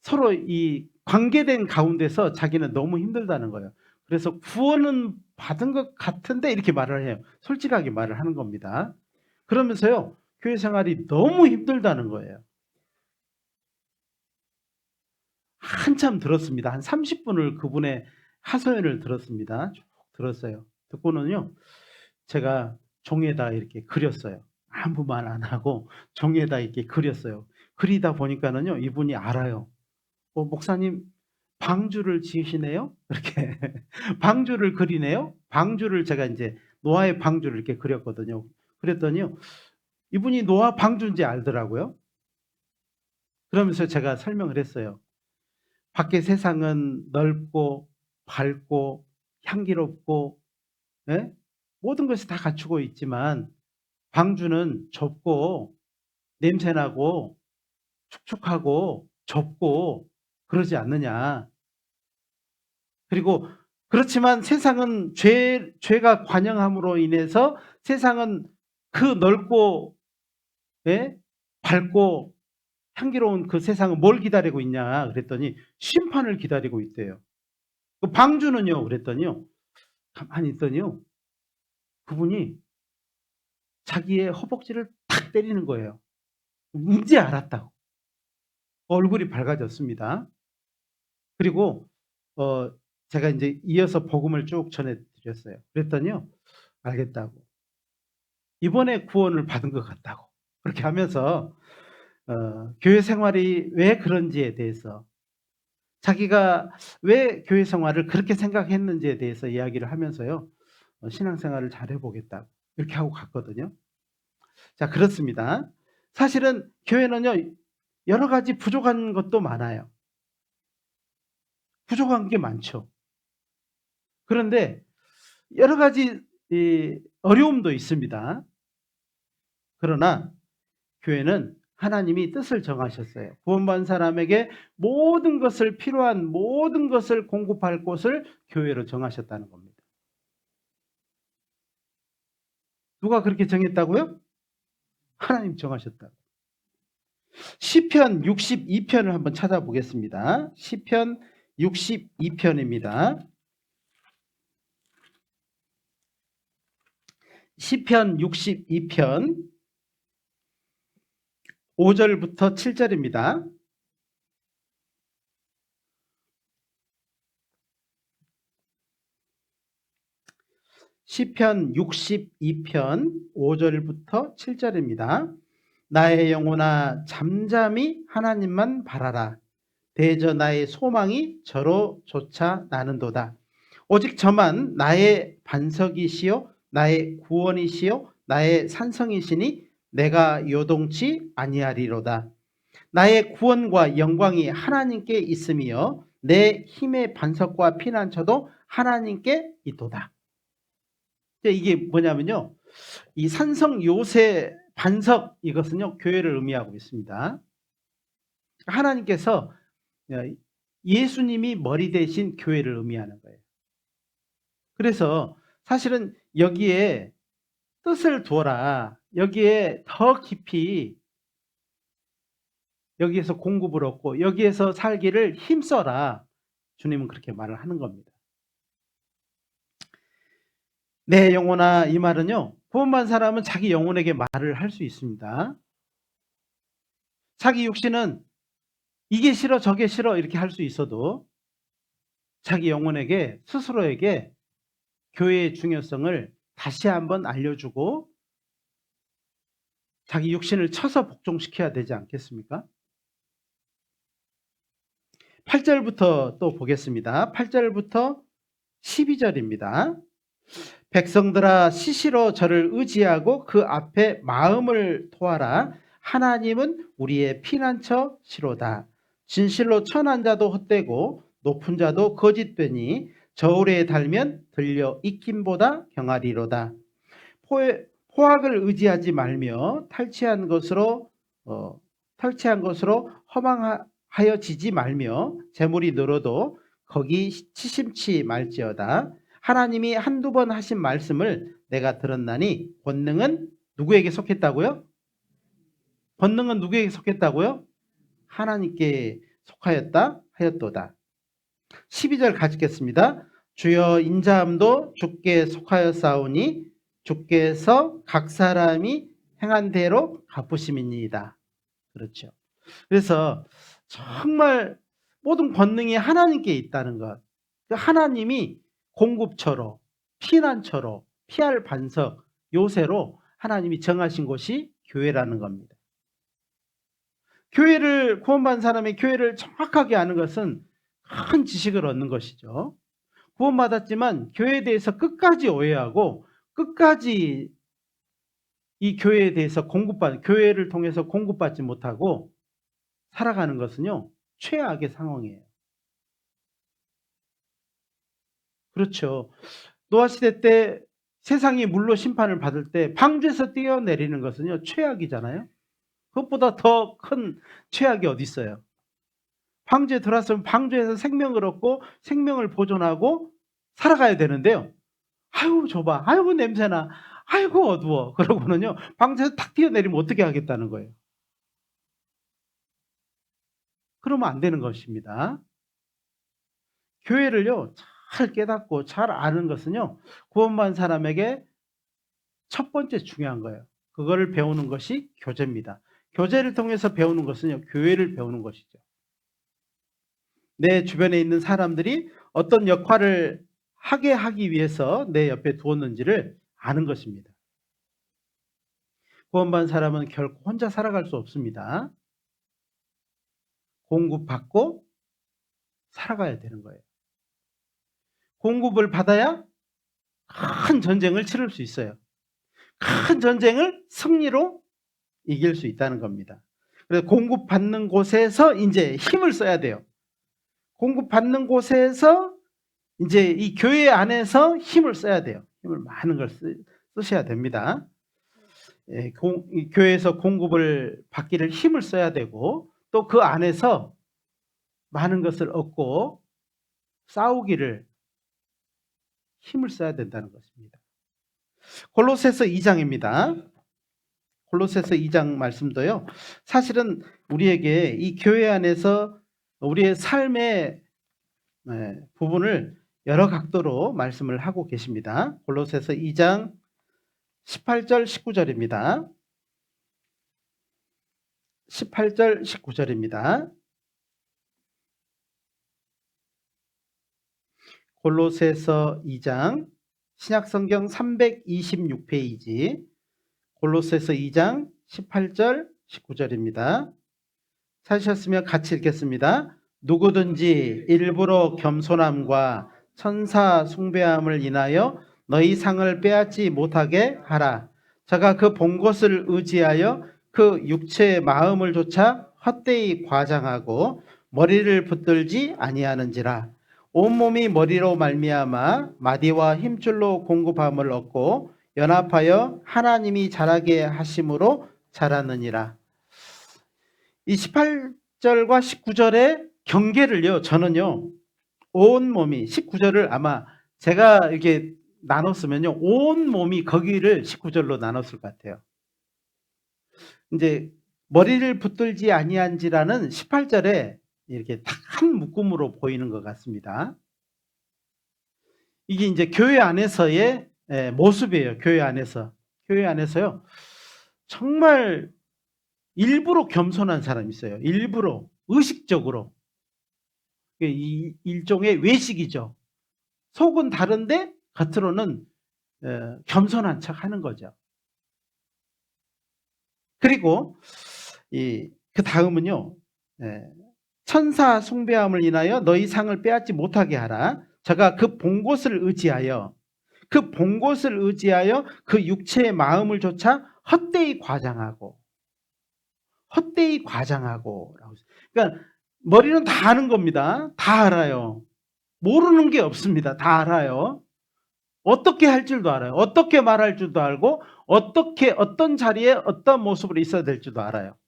서로 이 관계된 가운데서 자기는 너무 힘들다는 거예요. 그래서 구원은 받은 것 같은데 이렇게 말을 해요. 솔직하게 말을 하는 겁니다. 그러면서요, 교회 생활이 너무 힘들다는 거예요. 한참 들었습니다. 한 30분을 그분의 하소연을 들었습니다. 쭉 들었어요. 듣고는요, 제가 종에다 이렇게 그렸어요. 아무 말 안 하고 종에다 이렇게 그렸어요. 그리다 보니까는요, 이분이 알아요. 목사님 방주를 지으시네요? 이렇게 방주를 그리네요? 방주를 제가 이제 노아의 방주를 이렇게 그렸거든요. 그랬더니요, 이분이 노아 방주인지 알더라고요. 그러면서 제가 설명을 했어요. 밖에 세상은 넓고 밝고 향기롭고 예? 모든 것이 다 갖추고 있지만 방주는 좁고 냄새나고 축축하고 좁고 그러지 않느냐. 그리고 그렇지만 세상은 죄가 관영함으로 인해서 세상은 그 넓고, 예? 밝고 향기로운 그 세상은 뭘 기다리고 있냐 그랬더니 심판을 기다리고 있대요. 그 방주는요 그랬더니요, 가만히 있더니요, 그분이 자기의 허벅지를 탁 때리는 거예요. 이제 알았다고. 얼굴이 밝아졌습니다. 그리고 제가 이제 이어서 복음을 쭉 전해 드렸어요. 그랬더니요, 알겠다고. 이번에 구원을 받은 것 같다고. 그렇게 하면서 교회 생활이 왜 그런지에 대해서, 자기가 왜 교회 생활을 그렇게 생각했는지에 대해서 이야기를 하면서요, 신앙생활을 잘 해보겠다고 이렇게 하고 갔거든요. 자, 그렇습니다. 사실은 교회는요, 여러 가지 부족한 것도 많아요. 부족한 게 많죠. 그런데 여러 가지 어려움도 있습니다. 그러나 교회는 하나님이 뜻을 정하셨어요. 구원받은 사람에게 모든 것을, 필요한 모든 것을 공급할 곳을 교회로 정하셨다는 겁니다. 누가 그렇게 정했다고요? 하나님 정하셨다고. 시편 62편을 한번 찾아보겠습니다. 시편 62편입니다. 시편 62편 5절부터 7절입니다. 시편 62편 5절부터 7절입니다. 나의 영혼아 잠잠히 하나님만 바라라. 대저 나의 소망이 저로 쫓아 나는도다. 오직 저만 나의 반석이시요 나의 구원이시요 나의 산성이시니 내가 요동치 아니하리로다. 나의 구원과 영광이 하나님께 있으며 내 힘의 반석과 피난처도 하나님께 있도다. 이게 뭐냐면요, 이 산성 요새 반석, 이것은요 교회를 의미하고 있습니다. 하나님께서 예수님이 머리 대신 교회를 의미하는 거예요. 그래서 사실은 여기에 뜻을 두어라, 여기에 더 깊이, 여기에서 공급을 얻고 여기에서 살기를 힘써라, 주님은 그렇게 말을 하는 겁니다. 내 영혼아, 이 말은요, 구원받은 사람은 자기 영혼에게 말을 할 수 있습니다. 자기 육신은 이게 싫어 저게 싫어 이렇게 할 수 있어도 자기 영혼에게, 스스로에게 교회의 중요성을 다시 한번 알려주고 자기 육신을 쳐서 복종시켜야 되지 않겠습니까? 8절부터 또 보겠습니다. 8절부터 12절입니다. 백성들아 시시로 저를 의지하고 그 앞에 마음을 토하라. 하나님은 우리의 피난처 시로다. 진실로 천한 자도 헛되고 높은 자도 거짓되니 저울에 달면 들려 익힘보다 경하리로다. 포악을 의지하지 말며 탈취한 것으로 허망하여지지 말며 재물이 늘어도 거기 치심치 말지어다. 하나님이 한두 번 하신 말씀을 내가 들었나니 권능은 누구에게 속했다고요? 권능은 누구에게 속했다고요? 하나님께 속하였다 하였도다. 12절 가지겠습니다. 주여 인자함도 주께 속하였사오니 주께서 각 사람이 행한 대로 갚으심이니이다. 그렇죠. 그래서 정말 모든 권능이 하나님께 있다는 것, 하나님이 공급처로, 피난처로, 피할 반석, 요새로 하나님이 정하신 곳이 교회라는 겁니다. 교회를, 구원받은 사람이 교회를 정확하게 아는 것은 큰 지식을 얻는 것이죠. 구원받았지만 교회에 대해서 끝까지 오해하고 끝까지 이 교회에 대해서 교회를 통해서 공급받지 못하고 살아가는 것은요, 최악의 상황이에요. 그렇죠. 노아 시대 때 세상이 물로 심판을 받을 때 방주에서 뛰어내리는 것은요, 최악이잖아요. 그것보다 더 큰 최악이 어디 있어요. 방주에 들어왔으면 방주에서 생명을 얻고 생명을 보존하고 살아가야 되는데요. 아이고 좁아, 아이고 냄새나, 아이고 어두워. 그러고는요, 방주에서 탁 뛰어내리면 어떻게 하겠다는 거예요. 그러면 안 되는 것입니다. 교회를요, 잘 깨닫고 잘 아는 것은요, 구원받은 사람에게 첫 번째 중요한 거예요. 그거를 배우는 것이 교제입니다. 교제를 통해서 배우는 것은요, 교회를 배우는 것이죠. 내 주변에 있는 사람들이 어떤 역할을 하게 하기 위해서 내 옆에 두었는지를 아는 것입니다. 구원받은 사람은 결코 혼자 살아갈 수 없습니다. 공급받고 살아가야 되는 거예요. 공급을 받아야 큰 전쟁을 치를 수 있어요. 큰 전쟁을 승리로 이길 수 있다는 겁니다. 그래서 공급받는 곳에서 이제 힘을 써야 돼요. 공급받는 곳에서 이제 이 교회 안에서 힘을 써야 돼요. 힘을 많은 걸 쓰셔야 됩니다. 이 교회에서 공급을 받기를 힘을 써야 되고 또 그 안에서 많은 것을 얻고 싸우기를 힘을 써야 된다는 것입니다. 골로새서 2장입니다. 골로새서 2장 말씀도요. 사실은 우리에게 이 교회 안에서 우리의 삶의 부분을 여러 각도로 말씀을 하고 계십니다. 골로새서 2장 18절 19절입니다. 18절 19절입니다. 골로새서 2장 신약성경 326페이지 골로새서 2장 18절 19절입니다. 찾으셨으면 같이 읽겠습니다. 누구든지 일부러 겸손함과 천사 숭배함을 인하여 너희 상을 빼앗지 못하게 하라. 저가 그 본 것을 의지하여 그 육체의 마음을 조차 헛되이 과장하고 머리를 붙들지 아니하는지라. 온몸이 머리로 말미암아 마디와 힘줄로 공급함을 얻고 연합하여 하나님이 자라게 하심으로 자라느니라. 이 18절과 19절의 경계를요, 저는요, 온몸이, 19절을 아마 제가 이렇게 나눴으면요, 온몸이 거기를 19절로 나눴을 것 같아요. 이제, 머리를 붙들지 아니한지라는 18절에 이렇게 딱 한 묶음으로 보이는 것 같습니다. 이게 이제 교회 안에서의 모습이에요, 교회 안에서. 교회 안에서요, 정말 일부러 겸손한 사람이 있어요. 일부러, 의식적으로. 이 일종의 외식이죠. 속은 다른데 겉으로는 겸손한 척 하는 거죠. 그리고 그 다음은요. 천사 숭배함을 인하여 너희 상을 빼앗지 못하게 하라. 저가 그 본 것을 의지하여 그 육체의 마음을 조차 헛되이 과장하고 그러니까 머리는 다 아는 겁니다. 다 알아요. 모르는 게 없습니다. 다 알아요. 어떻게 할 줄도 알아요. 어떻게 말할 줄도 알고 어떤 자리에 어떤 모습으로 있어야 될 줄도 알아요.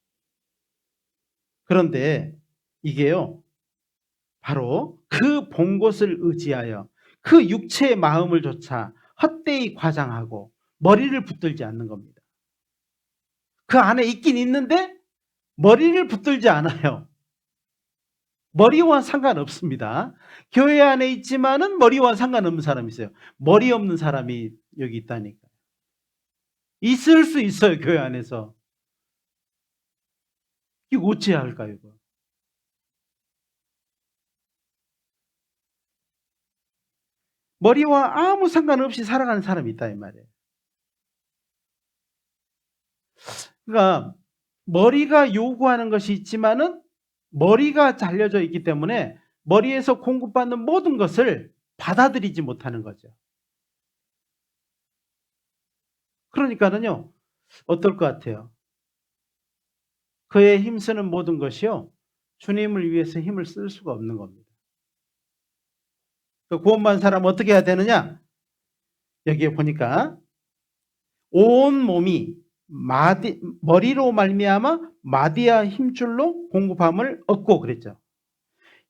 그런데 이게요, 바로 그 본 것을 의지하여 그 육체의 마음을 조차 헛되이 과장하고 머리를 붙들지 않는 겁니다. 그 안에 있긴 있는데 머리를 붙들지 않아요. 머리와 상관없습니다. 교회 안에 있지만은 머리와 상관없는 사람이 있어요. 머리 없는 사람이 여기 있다니까. 있을 수 있어요, 교회 안에서. 이거 어찌해야 할까요, 이거? 머리와 아무 상관없이 살아가는 사람이 있다, 이 말이에요. 그러니까 머리가 요구하는 것이 있지만은 머리가 잘려져 있기 때문에 머리에서 공급받는 모든 것을 받아들이지 못하는 거죠. 그러니까는요, 어떨 것 같아요? 그의 힘쓰는 모든 것이요, 주님을 위해서 힘을 쓸 수가 없는 겁니다. 그 구원받은 사람은 어떻게 해야 되느냐? 여기에 보니까 온 몸이 머리로 말미암아 마디와 힘줄로 공급함을 얻고 그랬죠.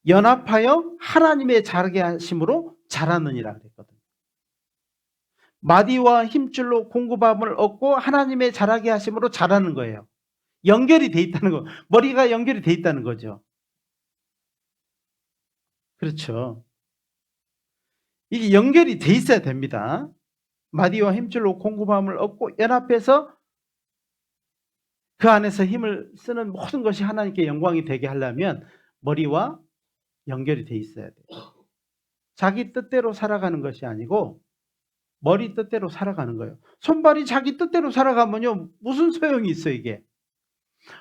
연합하여 하나님의 자라게 하심으로 자라느니라 그랬거든요. 마디와 힘줄로 공급함을 얻고 하나님의 자라게 하심으로 자라는 거예요. 연결이 돼 있다는 거. 머리가 연결이 돼 있다는 거죠. 그렇죠. 이게 연결이 돼 있어야 됩니다. 마디와 힘줄로 공급함을 얻고 연합해서 그 안에서 힘을 쓰는 모든 것이 하나님께 영광이 되게 하려면 머리와 연결이 돼 있어야 돼요. 자기 뜻대로 살아가는 것이 아니고 머리 뜻대로 살아가는 거예요. 손발이 자기 뜻대로 살아가면요 무슨 소용이 있어 이게.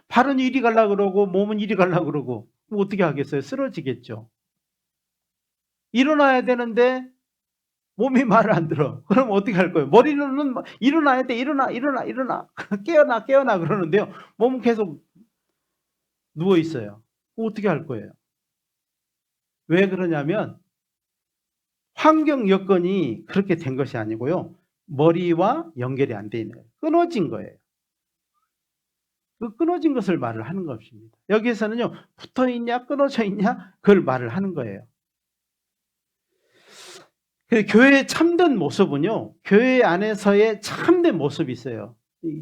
발은 이리 가려고 그러고 몸은 이리 가려고 그러고 어떻게 하겠어요? 쓰러지겠죠. 일어나야 되는데 몸이 말을 안 들어. 그럼 어떻게 할 거예요? 머리는 일어나야 돼. 일어나. 깨어나 그러는데요. 몸은 계속 누워 있어요. 어떻게 할 거예요? 왜 그러냐면 환경 여건이 그렇게 된 것이 아니고요. 머리와 연결이 안 돼 있는 거예요. 끊어진 거예요. 그 끊어진 것을 말을 하는 것입니다. 여기에서는요. 붙어 있냐 끊어져 있냐 그걸 말을 하는 거예요. 교회의 참된 모습은요. 교회 안에서의 참된 모습이 있어요.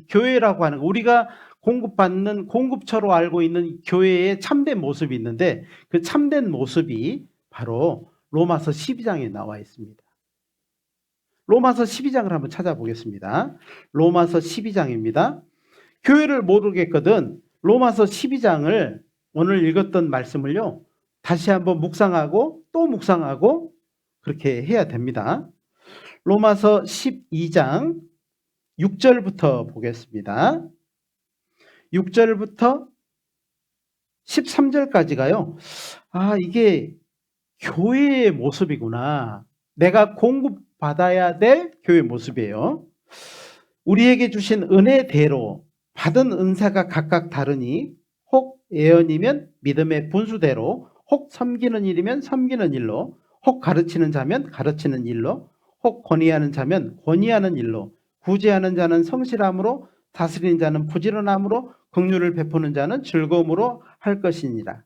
교회라고 하는 거 우리가 공급받는 공급처로 알고 있는 교회의 참된 모습이 있는데 그 참된 모습이 바로 로마서 12장에 나와 있습니다. 로마서 12장을 한번 찾아보겠습니다. 로마서 12장입니다. 교회를 모르겠거든 로마서 12장을 오늘 읽었던 말씀을요. 다시 한번 묵상하고 또 묵상하고 그렇게 해야 됩니다. 로마서 12장 6절부터 보겠습니다. 6절부터 13절까지가요. 아, 이게 교회의 모습이구나. 내가 공급받아야 될 교회의 모습이에요. 우리에게 주신 은혜대로 받은 은사가 각각 다르니 혹 예언이면 믿음의 분수대로 혹 섬기는 일이면 섬기는 일로 혹 가르치는 자면 가르치는 일로 혹 권위하는 자면 권위하는 일로 구제하는 자는 성실함으로 다스리는 자는 부지런함으로 긍휼을 베푸는 자는 즐거움으로 할 것이니라.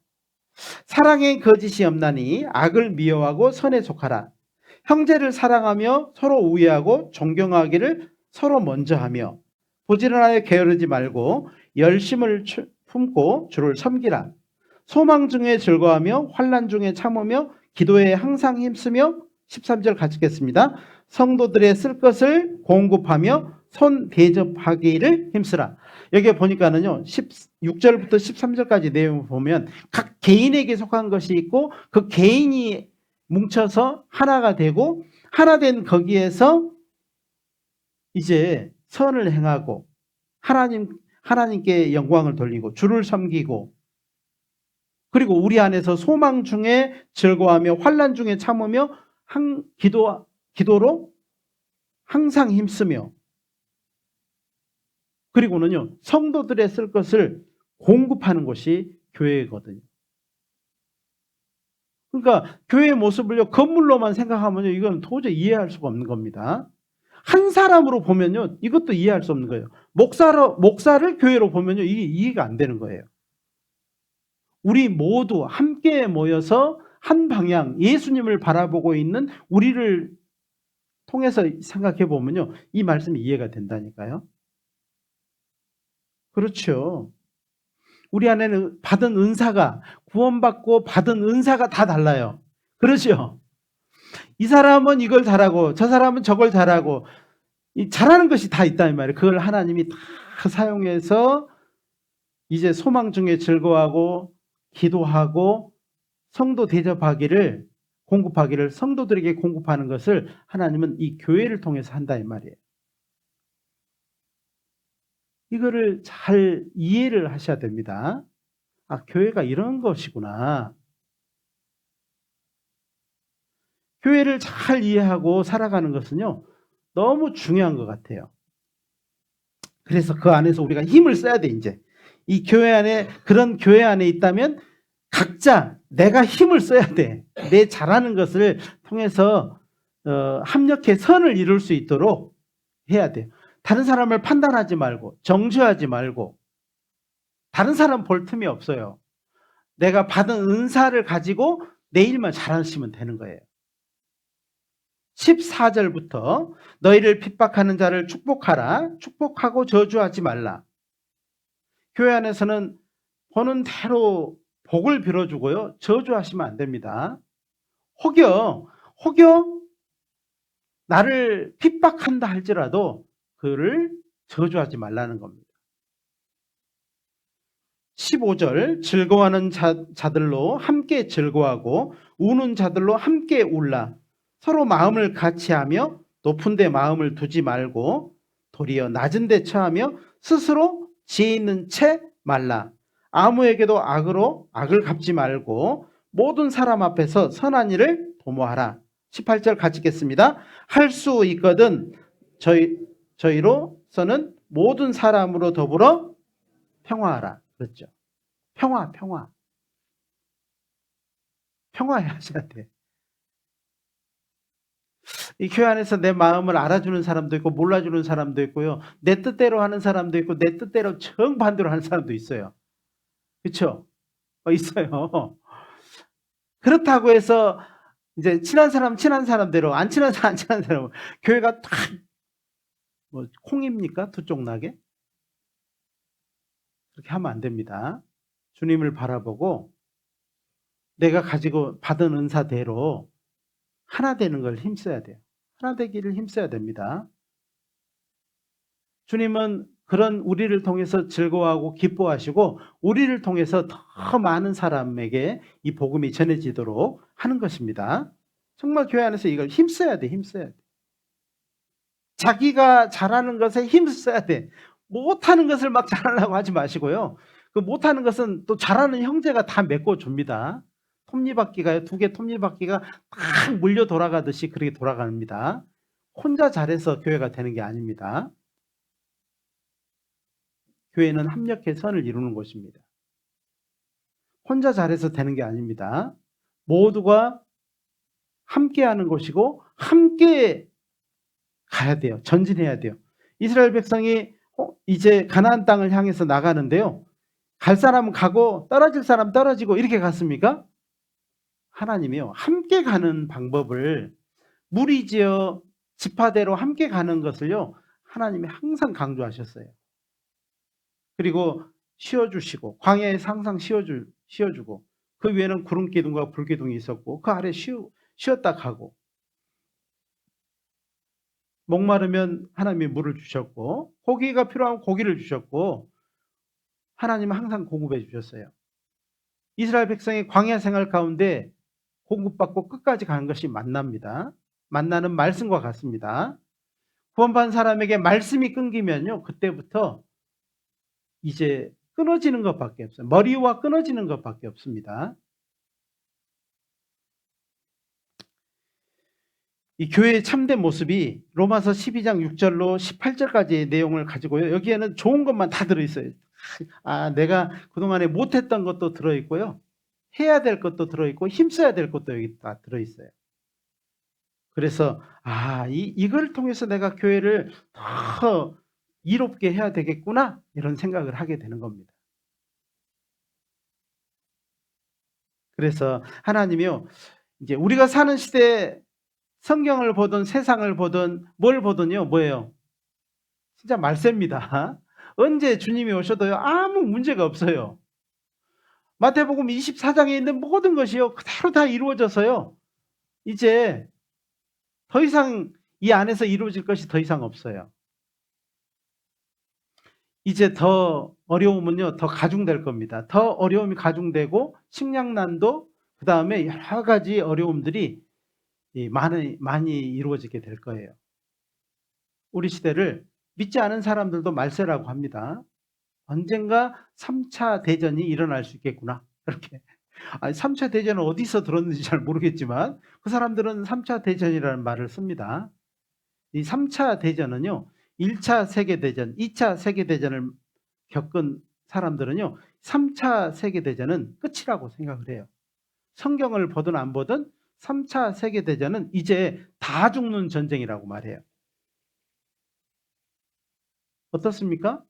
사랑에 거짓이 없나니 악을 미워하고 선에 속하라. 형제를 사랑하며 서로 우애하고 존경하기를 서로 먼저 하며 부지런하여 게으르지 말고 열심을 품고 주를 섬기라. 소망 중에 즐거워하며 환난 중에 참으며 기도에 항상 힘쓰며 13절 같이 읽겠습니다. 성도들의 쓸 것을 공급하며 손 대접하기를 힘쓰라. 여기 보니까는요 6절부터 13절까지 내용을 보면 각 개인에게 속한 것이 있고 그 개인이 뭉쳐서 하나가 되고 하나 된 거기에서 이제 선을 행하고 하나님께 영광을 돌리고 주를 섬기고 그리고 우리 안에서 소망 중에 즐거워하며 환난 중에 참으며 기도로 항상 힘쓰며 그리고는요 성도들의 쓸 것을 공급하는 것이 교회거든요. 그러니까 교회의 모습을요 건물로만 생각하면요 이건 도저히 이해할 수가 없는 겁니다. 한 사람으로 보면요 이것도 이해할 수 없는 거예요. 목사를 교회로 보면요 이게 이해가 안 되는 거예요. 우리 모두 함께 모여서 한 방향 예수님을 바라보고 있는 우리를 통해서 생각해 보면요 이 말씀이 이해가 된다니까요. 그렇죠. 우리 안에는 받은 은사가 구원받고 받은 은사가 다 달라요. 그렇죠. 이 사람은 이걸 잘하고 저 사람은 저걸 잘하고 잘하는 것이 다 있단 말이에요. 그걸 하나님이 다 사용해서 이제 소망 중에 즐거워하고 기도하고 성도 대접하기를 공급하기를 성도들에게 공급하는 것을 하나님은 이 교회를 통해서 한다 이 말이에요. 이거를 잘 이해를 하셔야 됩니다. 아, 교회가 이런 것이구나. 교회를 잘 이해하고 살아가는 것은요 너무 중요한 것 같아요. 그래서 그 안에서 우리가 힘을 써야 돼. 이제 이 교회 안에 그런 교회 안에 있다면 각자 내가 힘을 써야 돼. 내 잘하는 것을 통해서 합력해 선을 이룰 수 있도록 해야 돼요. 다른 사람을 판단하지 말고 정죄하지 말고 다른 사람 볼 틈이 없어요. 내가 받은 은사를 가지고 내 일만 잘하시면 되는 거예요. 14절부터 너희를 핍박하는 자를 축복하라. 축복하고 저주하지 말라. 교회 안에서는 보는 대로 복을 빌어주고요. 저주하시면 안 됩니다. 혹여 나를 핍박한다 할지라도 그를 저주하지 말라는 겁니다. 15절 즐거워하는 자들로 함께 즐거워하고 우는 자들로 함께 울라. 서로 마음을 같이하며 높은 데 마음을 두지 말고 도리어 낮은 데 처하며 스스로 지혜 있는 채 말라. 아무에게도 악을 갚지 말고 모든 사람 앞에서 선한 일을 도모하라. 18절 같이 읽겠습니다. 할 수 있거든 저희로서는 모든 사람으로 더불어 평화하라. 그렇죠. 평화해야 하셔야 돼. 이 교회 안에서 내 마음을 알아주는 사람도 있고 몰라주는 사람도 있고요. 내 뜻대로 하는 사람도 있고 내 뜻대로 정반대로 하는 사람도 있어요. 그렇죠? 있어요. 그렇다고 해서 이제 친한 사람대로 안 친한 사람 안 친한 사람 교회가 딱 뭐 콩입니까? 두 쪽 나게? 그렇게 하면 안 됩니다. 주님을 바라보고 내가 가지고 받은 은사대로 하나 되는 걸 힘써야 돼요. 하나 되기를 힘써야 됩니다. 주님은 그런 우리를 통해서 즐거워하고 기뻐하시고 우리를 통해서 더 많은 사람에게 이 복음이 전해지도록 하는 것입니다. 정말 교회 안에서 이걸 힘써야 돼. 자기가 잘하는 것에 힘써야 돼. 못하는 것을 막 잘하려고 하지 마시고요. 그 못하는 것은 또 잘하는 형제가 다 메꿔줍니다. 톱니바퀴가요. 두 개 톱니바퀴가 막 물려 돌아가듯이 그렇게 돌아갑니다. 혼자 잘해서 교회가 되는 게 아닙니다. 교회는 합력해 선을 이루는 곳입니다. 혼자 잘해서 되는 게 아닙니다. 모두가 함께하는 곳이고 함께 가야 돼요. 전진해야 돼요. 이스라엘 백성이 이제 가나안 땅을 향해서 나가는데요. 갈 사람은 가고 떨어질 사람 떨어지고 이렇게 갔습니까? 하나님이요. 함께 가는 방법을 무리지어 지파대로 함께 가는 것을요. 하나님이 항상 강조하셨어요. 그리고 쉬어주시고 광야에서 항상 쉬어주고 그 위에는 구름 기둥과 불 기둥이 있었고 그 아래 쉬었다 가고 목마르면 하나님이 물을 주셨고 고기가 필요하면 고기를 주셨고 하나님은 항상 공급해 주셨어요. 이스라엘 백성의 광야 생활 가운데 공급받고 끝까지 가는 것이 만나입니다. 만나는 말씀과 같습니다. 구원받은 사람에게 말씀이 끊기면요. 그때부터 이제 끊어지는 것밖에 없어요. 머리와 끊어지는 것밖에 없습니다. 이 교회의 참된 모습이 로마서 12장 6절로 18절까지의 내용을 가지고요. 여기에는 좋은 것만 다 들어있어요. 내가 그동안에 못했던 것도 들어있고요. 해야 될 것도 들어있고 힘써야 될 것도 여기 다 들어있어요. 그래서 이걸 통해서 내가 교회를 더 이롭게 해야 되겠구나 이런 생각을 하게 되는 겁니다. 그래서 하나님이요. 이제 우리가 사는 시대에 성경을 보든 세상을 보든 뭘 보든요. 뭐예요? 진짜 말세입니다. 언제 주님이 오셔도요. 아무 문제가 없어요. 마태복음 24장에 있는 모든 것이요. 그대로 다 이루어져서요. 이제 더 이상 이 안에서 이루어질 것이 더 이상 없어요. 이제 더 어려움은요. 더 가중될 겁니다. 더 어려움이 가중되고 식량난도 그다음에 여러 가지 어려움들이 많이 이루어지게 될 거예요. 우리 시대를 믿지 않은 사람들도 말세라고 합니다. 언젠가 3차 대전이 일어날 수 있겠구나. 그렇게. 3차 대전은 어디서 들었는지 잘 모르겠지만 그 사람들은 3차 대전이라는 말을 씁니다. 이 3차 대전은요. 1차 세계대전, 2차 세계대전을 겪은 사람들은요. 3차 세계대전은 끝이라고 생각을 해요. 성경을 보든 안 보든 3차 세계대전은 이제 다 죽는 전쟁이라고 말해요. 어떻습니까?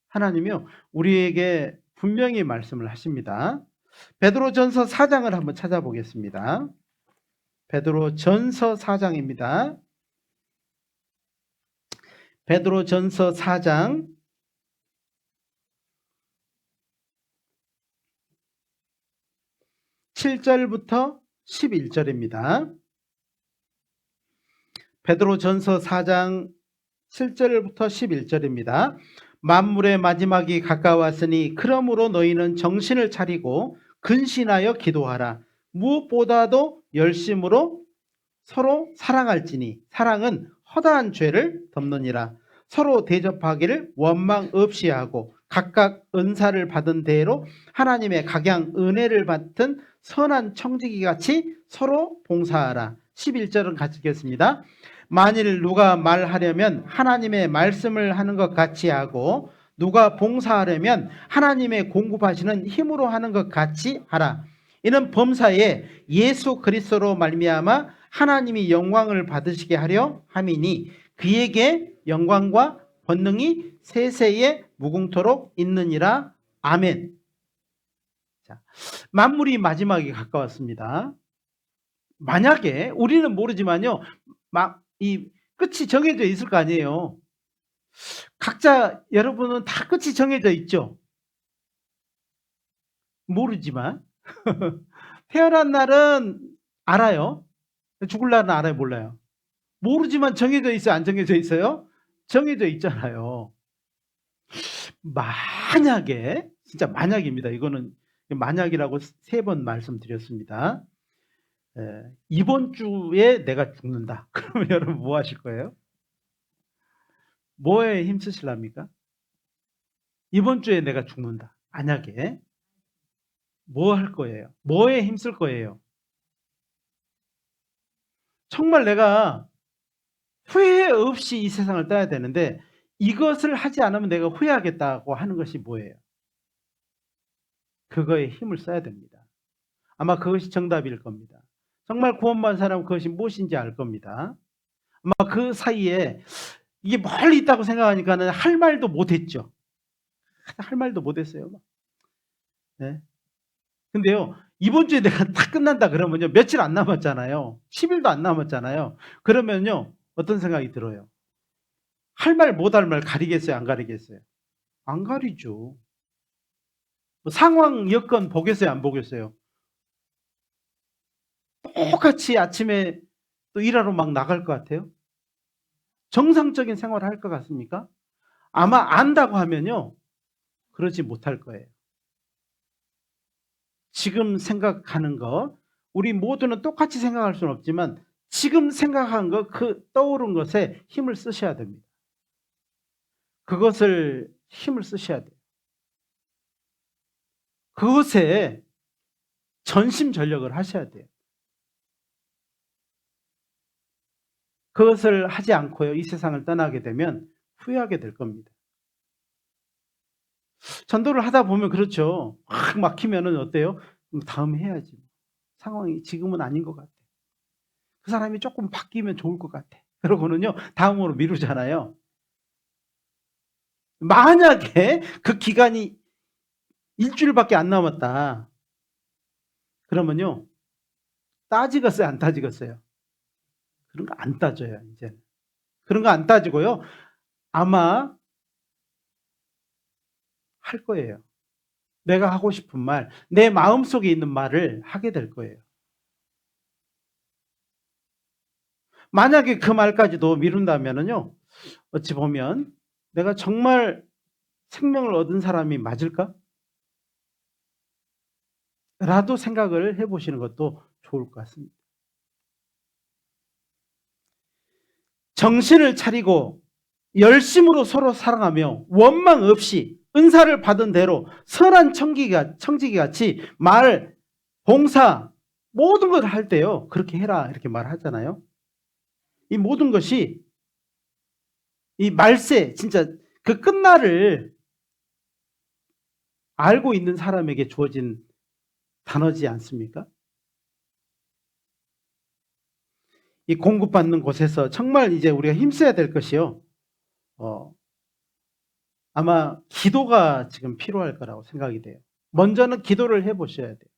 하나님이요, 우리에게 분명히 말씀을 하십니다. 베드로전서 4장을 한번 찾아보겠습니다. 베드로전서 4장입니다. 베드로전서 4장 7절부터 11절입니다. 베드로전서 4장 7절부터 11절입니다. 만물의 마지막이 가까웠으니 그러므로 너희는 정신을 차리고 근신하여 기도하라. 무엇보다도 열심으로 서로 사랑할지니 사랑은 허다한 죄를 덮느니라. 서로 대접하기를 원망 없이 하고 각각 은사를 받은 대로 하나님의 각양 은혜를 받은 선한 청지기 같이 서로 봉사하라. 11절은 같이 읽겠습니다. 만일 누가 말하려면 하나님의 말씀을 하는 것 같이 하고 누가 봉사하려면 하나님의 공급하시는 힘으로 하는 것 같이 하라. 이는 범사에 예수 그리스도로 말미암아 하나님이 영광을 받으시게 하려 함이니 그에게 영광과 권능이 세세에 무궁토록 있느니라. 아멘. 자, 만물이 마지막에 가까웠습니다. 만약에 우리는 모르지만요, 이 끝이 정해져 있을 거 아니에요. 각자 여러분은 다 끝이 정해져 있죠. 모르지만 태어난 날은 알아요. 죽을 날은 알아요, 몰라요? 모르지만 정해져 있어요, 안 정해져 있어요? 정해져 있잖아요. 만약에, 진짜 만약입니다. 이거는 만약이라고 3번 말씀드렸습니다. 이번 주에 내가 죽는다. 그러면 여러분 뭐 하실 거예요? 뭐에 힘쓰실랍니까? 이번 주에 내가 죽는다. 만약에 뭐 할 거예요? 뭐에 힘쓸 거예요? 정말 내가 후회 없이 이 세상을 떠야 되는데 이것을 하지 않으면 내가 후회하겠다고 하는 것이 뭐예요? 그거에 힘을 써야 됩니다. 아마 그것이 정답일 겁니다. 정말 구원받은 사람은 그것이 무엇인지 알 겁니다. 아마 그 사이에 이게 멀리 있다고 생각하니까는 할 말도 못했죠. 할 말도 못했어요. 네. 근데요, 이번 주에 내가 다 끝난다 그러면요, 며칠 안 남았잖아요. 10일도 안 남았잖아요. 그러면요, 어떤 생각이 들어요? 할 말, 못 할 말 가리겠어요, 안 가리겠어요? 안 가리죠. 뭐 상황, 여건 보겠어요, 안 보겠어요? 똑같이 아침에 또 일하러 막 나갈 것 같아요? 정상적인 생활을 할 것 같습니까? 아마 안다고 하면요, 그러지 못할 거예요. 지금 생각하는 거, 우리 모두는 똑같이 생각할 수는 없지만 지금 생각한 거, 그 떠오른 것에 힘을 쓰셔야 됩니다. 그것을 힘을 쓰셔야 돼요. 그것에 전심전력을 하셔야 돼요. 그것을 하지 않고요, 이 세상을 떠나게 되면 후회하게 될 겁니다. 전도를 하다 보면 그렇죠. 확 막히면은 어때요? 다음에 해야지. 상황이 지금은 아닌 것 같아. 그 사람이 조금 바뀌면 좋을 것 같아. 그러고는요, 다음으로 미루잖아요. 만약에 그 기간이 일주일밖에 안 남았다. 그러면요, 따지겠어요, 안 따지겠어요? 그런 거 안 따져요, 이제. 그런 거 안 따지고요, 아마 할 거예요. 내가 하고 싶은 말, 내 마음속에 있는 말을 하게 될 거예요. 만약에 그 말까지도 미룬다면요, 어찌 보면 내가 정말 생명을 얻은 사람이 맞을까? 라도 생각을 해보시는 것도 좋을 것 같습니다. 정신을 차리고 열심으로 서로 사랑하며 원망 없이 은사를 받은 대로 선한 청지기 같이 말, 봉사, 모든 걸 할 때요, 그렇게 해라 이렇게 말하잖아요. 이 모든 것이 이 말세, 진짜 그 끝날을 알고 있는 사람에게 주어진 단어지 않습니까? 이 공급받는 곳에서 정말 이제 우리가 힘써야 될 것이요. 아마 기도가 지금 필요할 거라고 생각이 돼요. 먼저는 기도를 해 보셔야 돼요.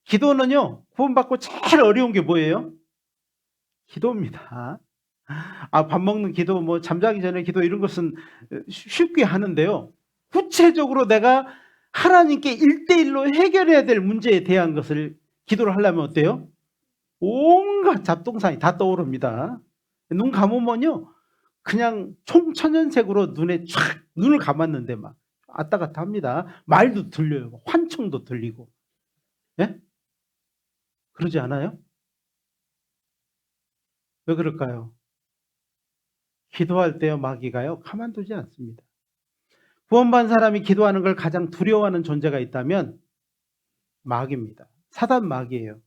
기도는요, 구원받고 제일 어려운 게 뭐예요? 기도입니다. 밥 먹는 기도, 뭐 잠자기 전에 기도 이런 것은 쉽게 하는데요. 구체적으로 내가 하나님께 1대1로 해결해야 될 문제에 대한 것을 기도를 하려면 어때요? 온갖 잡동사니 다 떠오릅니다. 눈 감으면요, 그냥 총천연색으로 눈을 감았는데 막 왔다 갔다 합니다. 말도 들려요. 환청도 들리고. 예? 그러지 않아요? 왜 그럴까요? 기도할 때요, 마귀가요, 가만두지 않습니다. 구원받은 사람이 기도하는 걸 가장 두려워하는 존재가 있다면 마귀입니다. 사단 마귀예요.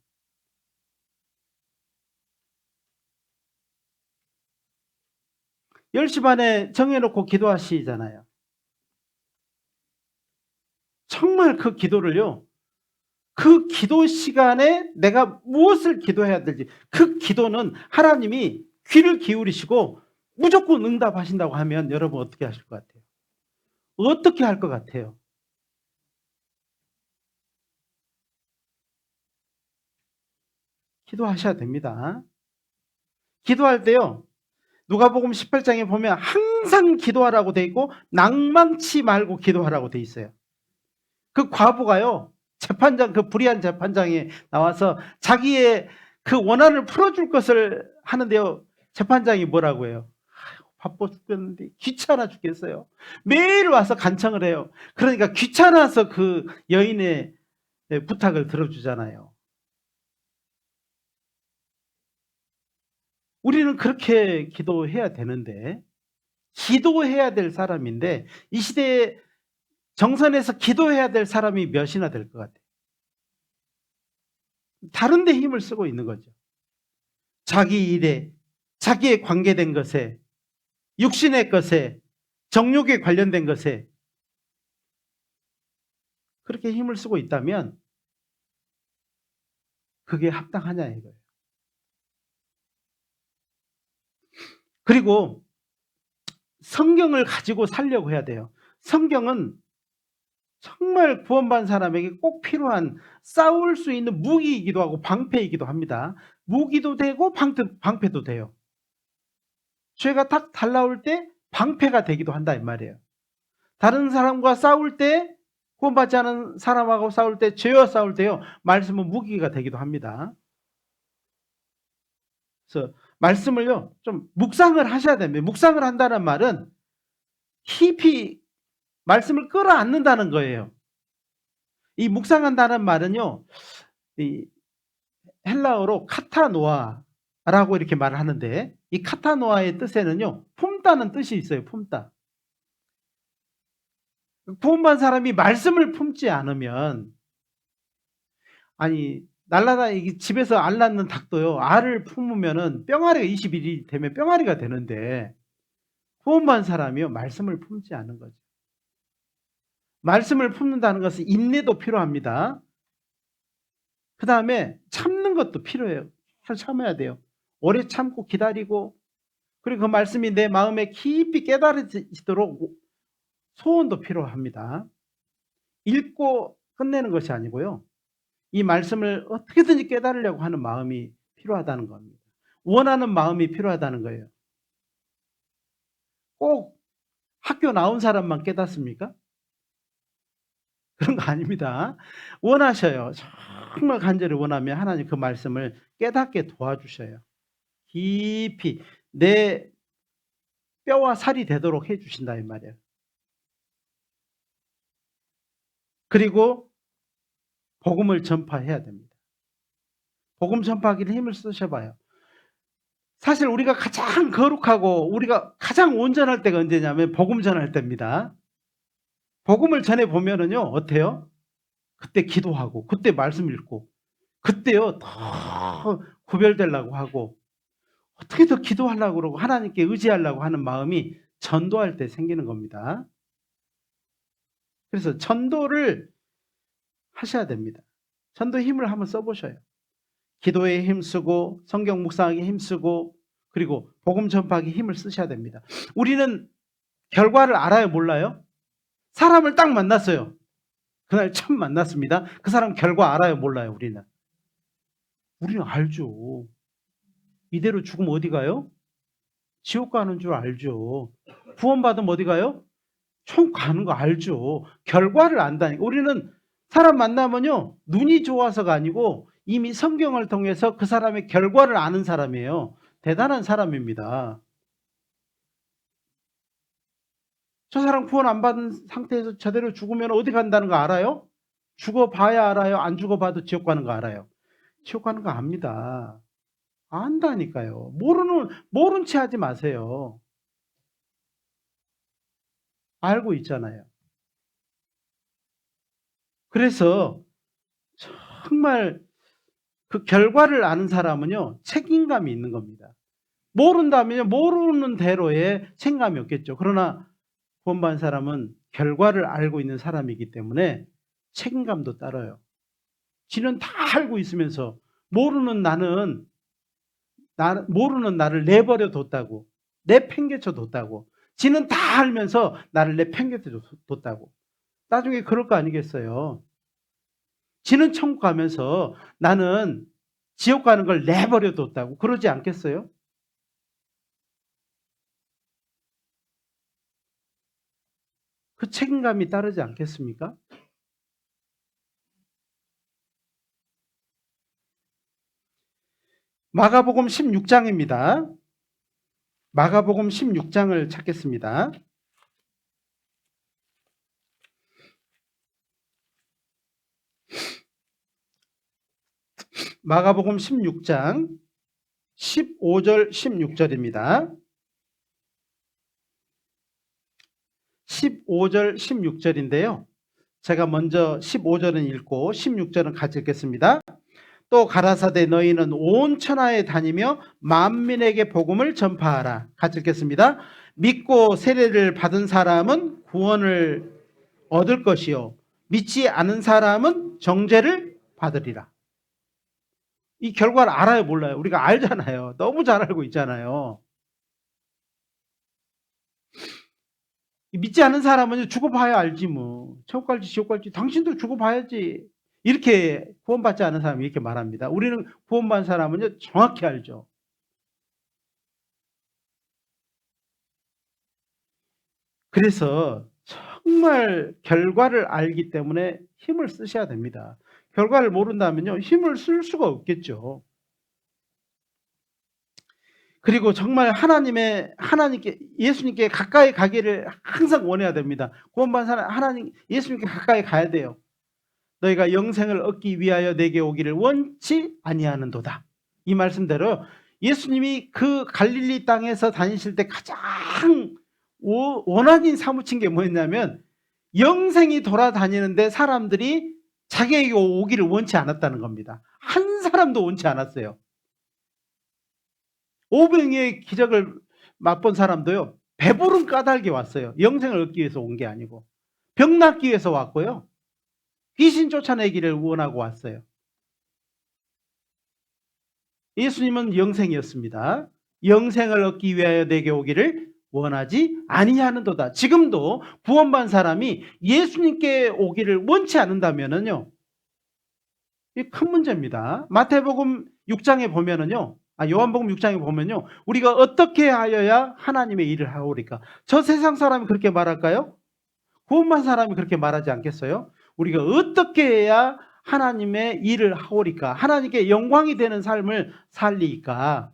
열 시 반에 정해놓고 기도하시잖아요. 정말 그 기도를요, 그 기도 시간에 내가 무엇을 기도해야 될지, 그 기도는 하나님이 귀를 기울이시고 무조건 응답하신다고 하면 여러분 어떻게 하실 것 같아요? 어떻게 할 것 같아요? 기도하셔야 됩니다. 기도할 때요, 누가복음 18장에 보면 항상 기도하라고 돼 있고 낭망치 말고 기도하라고 돼 있어요. 그 과부가요, 재판장, 그 불의한 재판장에 나와서 자기의 그 원한을 풀어줄 것을 하는데요, 재판장이 뭐라고 해요? 바빠 죽겠는데 귀찮아 죽겠어요. 매일 와서 간청을 해요. 그러니까 귀찮아서 그 여인의 부탁을 들어주잖아요. 우리는 그렇게 기도해야 되는데, 기도해야 될 사람인데 이 시대에 정선에서 기도해야 될 사람이 몇이나 될 것 같아요? 다른 데 힘을 쓰고 있는 거죠. 자기 일에, 자기에 관계된 것에, 육신의 것에, 정욕에 관련된 것에 그렇게 힘을 쓰고 있다면 그게 합당하냐 이거예요. 그리고 성경을 가지고 살려고 해야 돼요. 성경은 정말 구원받은 사람에게 꼭 필요한, 싸울 수 있는 무기이기도 하고 방패이기도 합니다. 무기도 되고 방패도 돼요. 죄가 딱 달라올 때 방패가 되기도 한다 이 말이에요. 다른 사람과 싸울 때, 구원받지 않은 사람하고 싸울 때, 죄와 싸울 때요, 말씀은 무기가 되기도 합니다. 그래서 말씀을요, 좀 묵상을 하셔야 됩니다. 묵상을 한다는 말은 깊이 말씀을 끌어안는다는 거예요. 이 묵상한다는 말은요, 이 헬라어로 카타노아라고 이렇게 말을 하는데, 이 카타노아의 뜻에는요, 품다는 뜻이 있어요. 품다. 구원받은 사람이 말씀을 품지 않으면, 아니 날라다니기, 집에서 알 낳는 닭도요, 알을 품으면은 뿅아리가 21일이 되면 뿅아리가 되는데, 구원받은 사람이요, 말씀을 품지 않는 거죠. 말씀을 품는다는 것은 인내도 필요합니다. 그 다음에 참는 것도 필요해요. 잘 참아야 돼요. 오래 참고 기다리고, 그리고 그 말씀이 내 마음에 깊이 깨달아지도록 소원도 필요합니다. 읽고 끝내는 것이 아니고요, 이 말씀을 어떻게든지 깨달으려고 하는 마음이 필요하다는 겁니다. 원하는 마음이 필요하다는 거예요. 꼭 학교 나온 사람만 깨닫습니까? 그런 거 아닙니다. 원하셔요. 정말 간절히 원하면 하나님 그 말씀을 깨닫게 도와주셔요. 깊이 내 뼈와 살이 되도록 해주신다 이 말이에요. 그리고 복음을 전파해야 됩니다. 복음 전파하기를 힘을 쓰셔봐요. 사실 우리가 가장 거룩하고 우리가 가장 온전할 때가 언제냐면 복음 전할 때입니다. 복음을 전해 보면은요, 어때요? 그때 기도하고, 그때 말씀 읽고, 그때요 더 구별되려고 하고, 어떻게 더 기도하려고 그러고 하나님께 의지하려고 하는 마음이 전도할 때 생기는 겁니다. 그래서 전도를 하셔야 됩니다. 전도 힘을 한번 써보셔요. 기도에 힘쓰고 성경 묵상하기 힘쓰고 그리고 복음 전파하기 힘을 쓰셔야 됩니다. 우리는 결과를 알아요, 몰라요? 사람을 딱 만났어요. 그날 처음 만났습니다. 그 사람 결과 알아요, 몰라요? 우리는 알죠. 이대로 죽으면 어디 가요? 지옥 가는 줄 알죠. 구원받으면 어디 가요? 천국 가는 거 알죠. 결과를 안다니까. 우리는 사람 만나면요, 눈이 좋아서가 아니고 이미 성경을 통해서 그 사람의 결과를 아는 사람이에요. 대단한 사람입니다. 저 사람 구원 안 받은 상태에서 저대로 죽으면 어디 간다는 거 알아요? 죽어봐야 알아요? 안 죽어봐도 지옥 가는 거 알아요? 지옥 가는 거 압니다. 안다니까요. 모른 채 하지 마세요. 알고 있잖아요. 그래서 정말 그 결과를 아는 사람은요, 책임감이 있는 겁니다. 모른다면요, 모르는 대로의 책임감이 없겠죠. 그러나 구원받은 사람은 결과를 알고 있는 사람이기 때문에 책임감도 따라요. 지는 다 알고 있으면서 모르는 나를 내버려 뒀다고, 내팽개쳐 뒀다고, 지는 다 알면서 나를 내팽개쳐 뒀다고. 나중에 그럴 거 아니겠어요. 지는 천국 가면서 나는 지옥 가는 걸 내버려 뒀다고 그러지 않겠어요? 그 책임감이 따르지 않겠습니까? 마가복음 16장입니다. 마가복음 16장을 찾겠습니다. 마가복음 16장 15절 16절입니다. 15절 16절인데요. 제가 먼저 15절은 읽고 16절은 같이 읽겠습니다. 또 가라사대 너희는 온 천하에 다니며 만민에게 복음을 전파하라. 같이 읽겠습니다. 믿고 세례를 받은 사람은 구원을 얻을 것이요 믿지 않은 사람은 정죄를 받으리라. 이 결과를 알아요, 몰라요? 우리가 알잖아요. 너무 잘 알고 있잖아요. 믿지 않은 사람은 죽어봐야 알지 뭐. 천국 갈지 지옥 갈지 당신도 죽어봐야지. 이렇게 구원받지 않은 사람이 이렇게 말합니다. 우리는 구원받은 사람은 정확히 알죠. 그래서 정말 결과를 알기 때문에 힘을 쓰셔야 됩니다. 결과를 모른다면요, 힘을 쓸 수가 없겠죠. 그리고 정말 예수님께 가까이 가기를 항상 원해야 됩니다. 구원받은 사람, 예수님께 가까이 가야 돼요. 너희가 영생을 얻기 위하여 내게 오기를 원치 아니하는도다. 이 말씀대로 예수님이 그 갈릴리 땅에서 다니실 때 가장 원한이 사무친 게 뭐였냐면 영생이 돌아다니는데 사람들이 자기에게 오기를 원치 않았다는 겁니다. 한 사람도 원치 않았어요. 오병이의 기적을 맛본 사람도요, 배부른 까닭에 왔어요. 영생을 얻기 위해서 온 게 아니고 병 낫기 위해서 왔고요, 귀신 쫓아내기를 원하고 왔어요. 예수님은 영생이었습니다. 영생을 얻기 위하여 내게 오기를 원하지 아니하는도다. 지금도 구원받은 사람이 예수님께 오기를 원치 않는다면은요, 이 큰 문제입니다. 마태복음 6장에 보면은요, 요한복음 6장에 보면요, 우리가 어떻게 하여야 하나님의 일을 하오리까? 저 세상 사람이 그렇게 말할까요? 구원받은 사람이 그렇게 말하지 않겠어요? 우리가 어떻게 해야 하나님의 일을 하오리까? 하나님께 영광이 되는 삶을 살리까?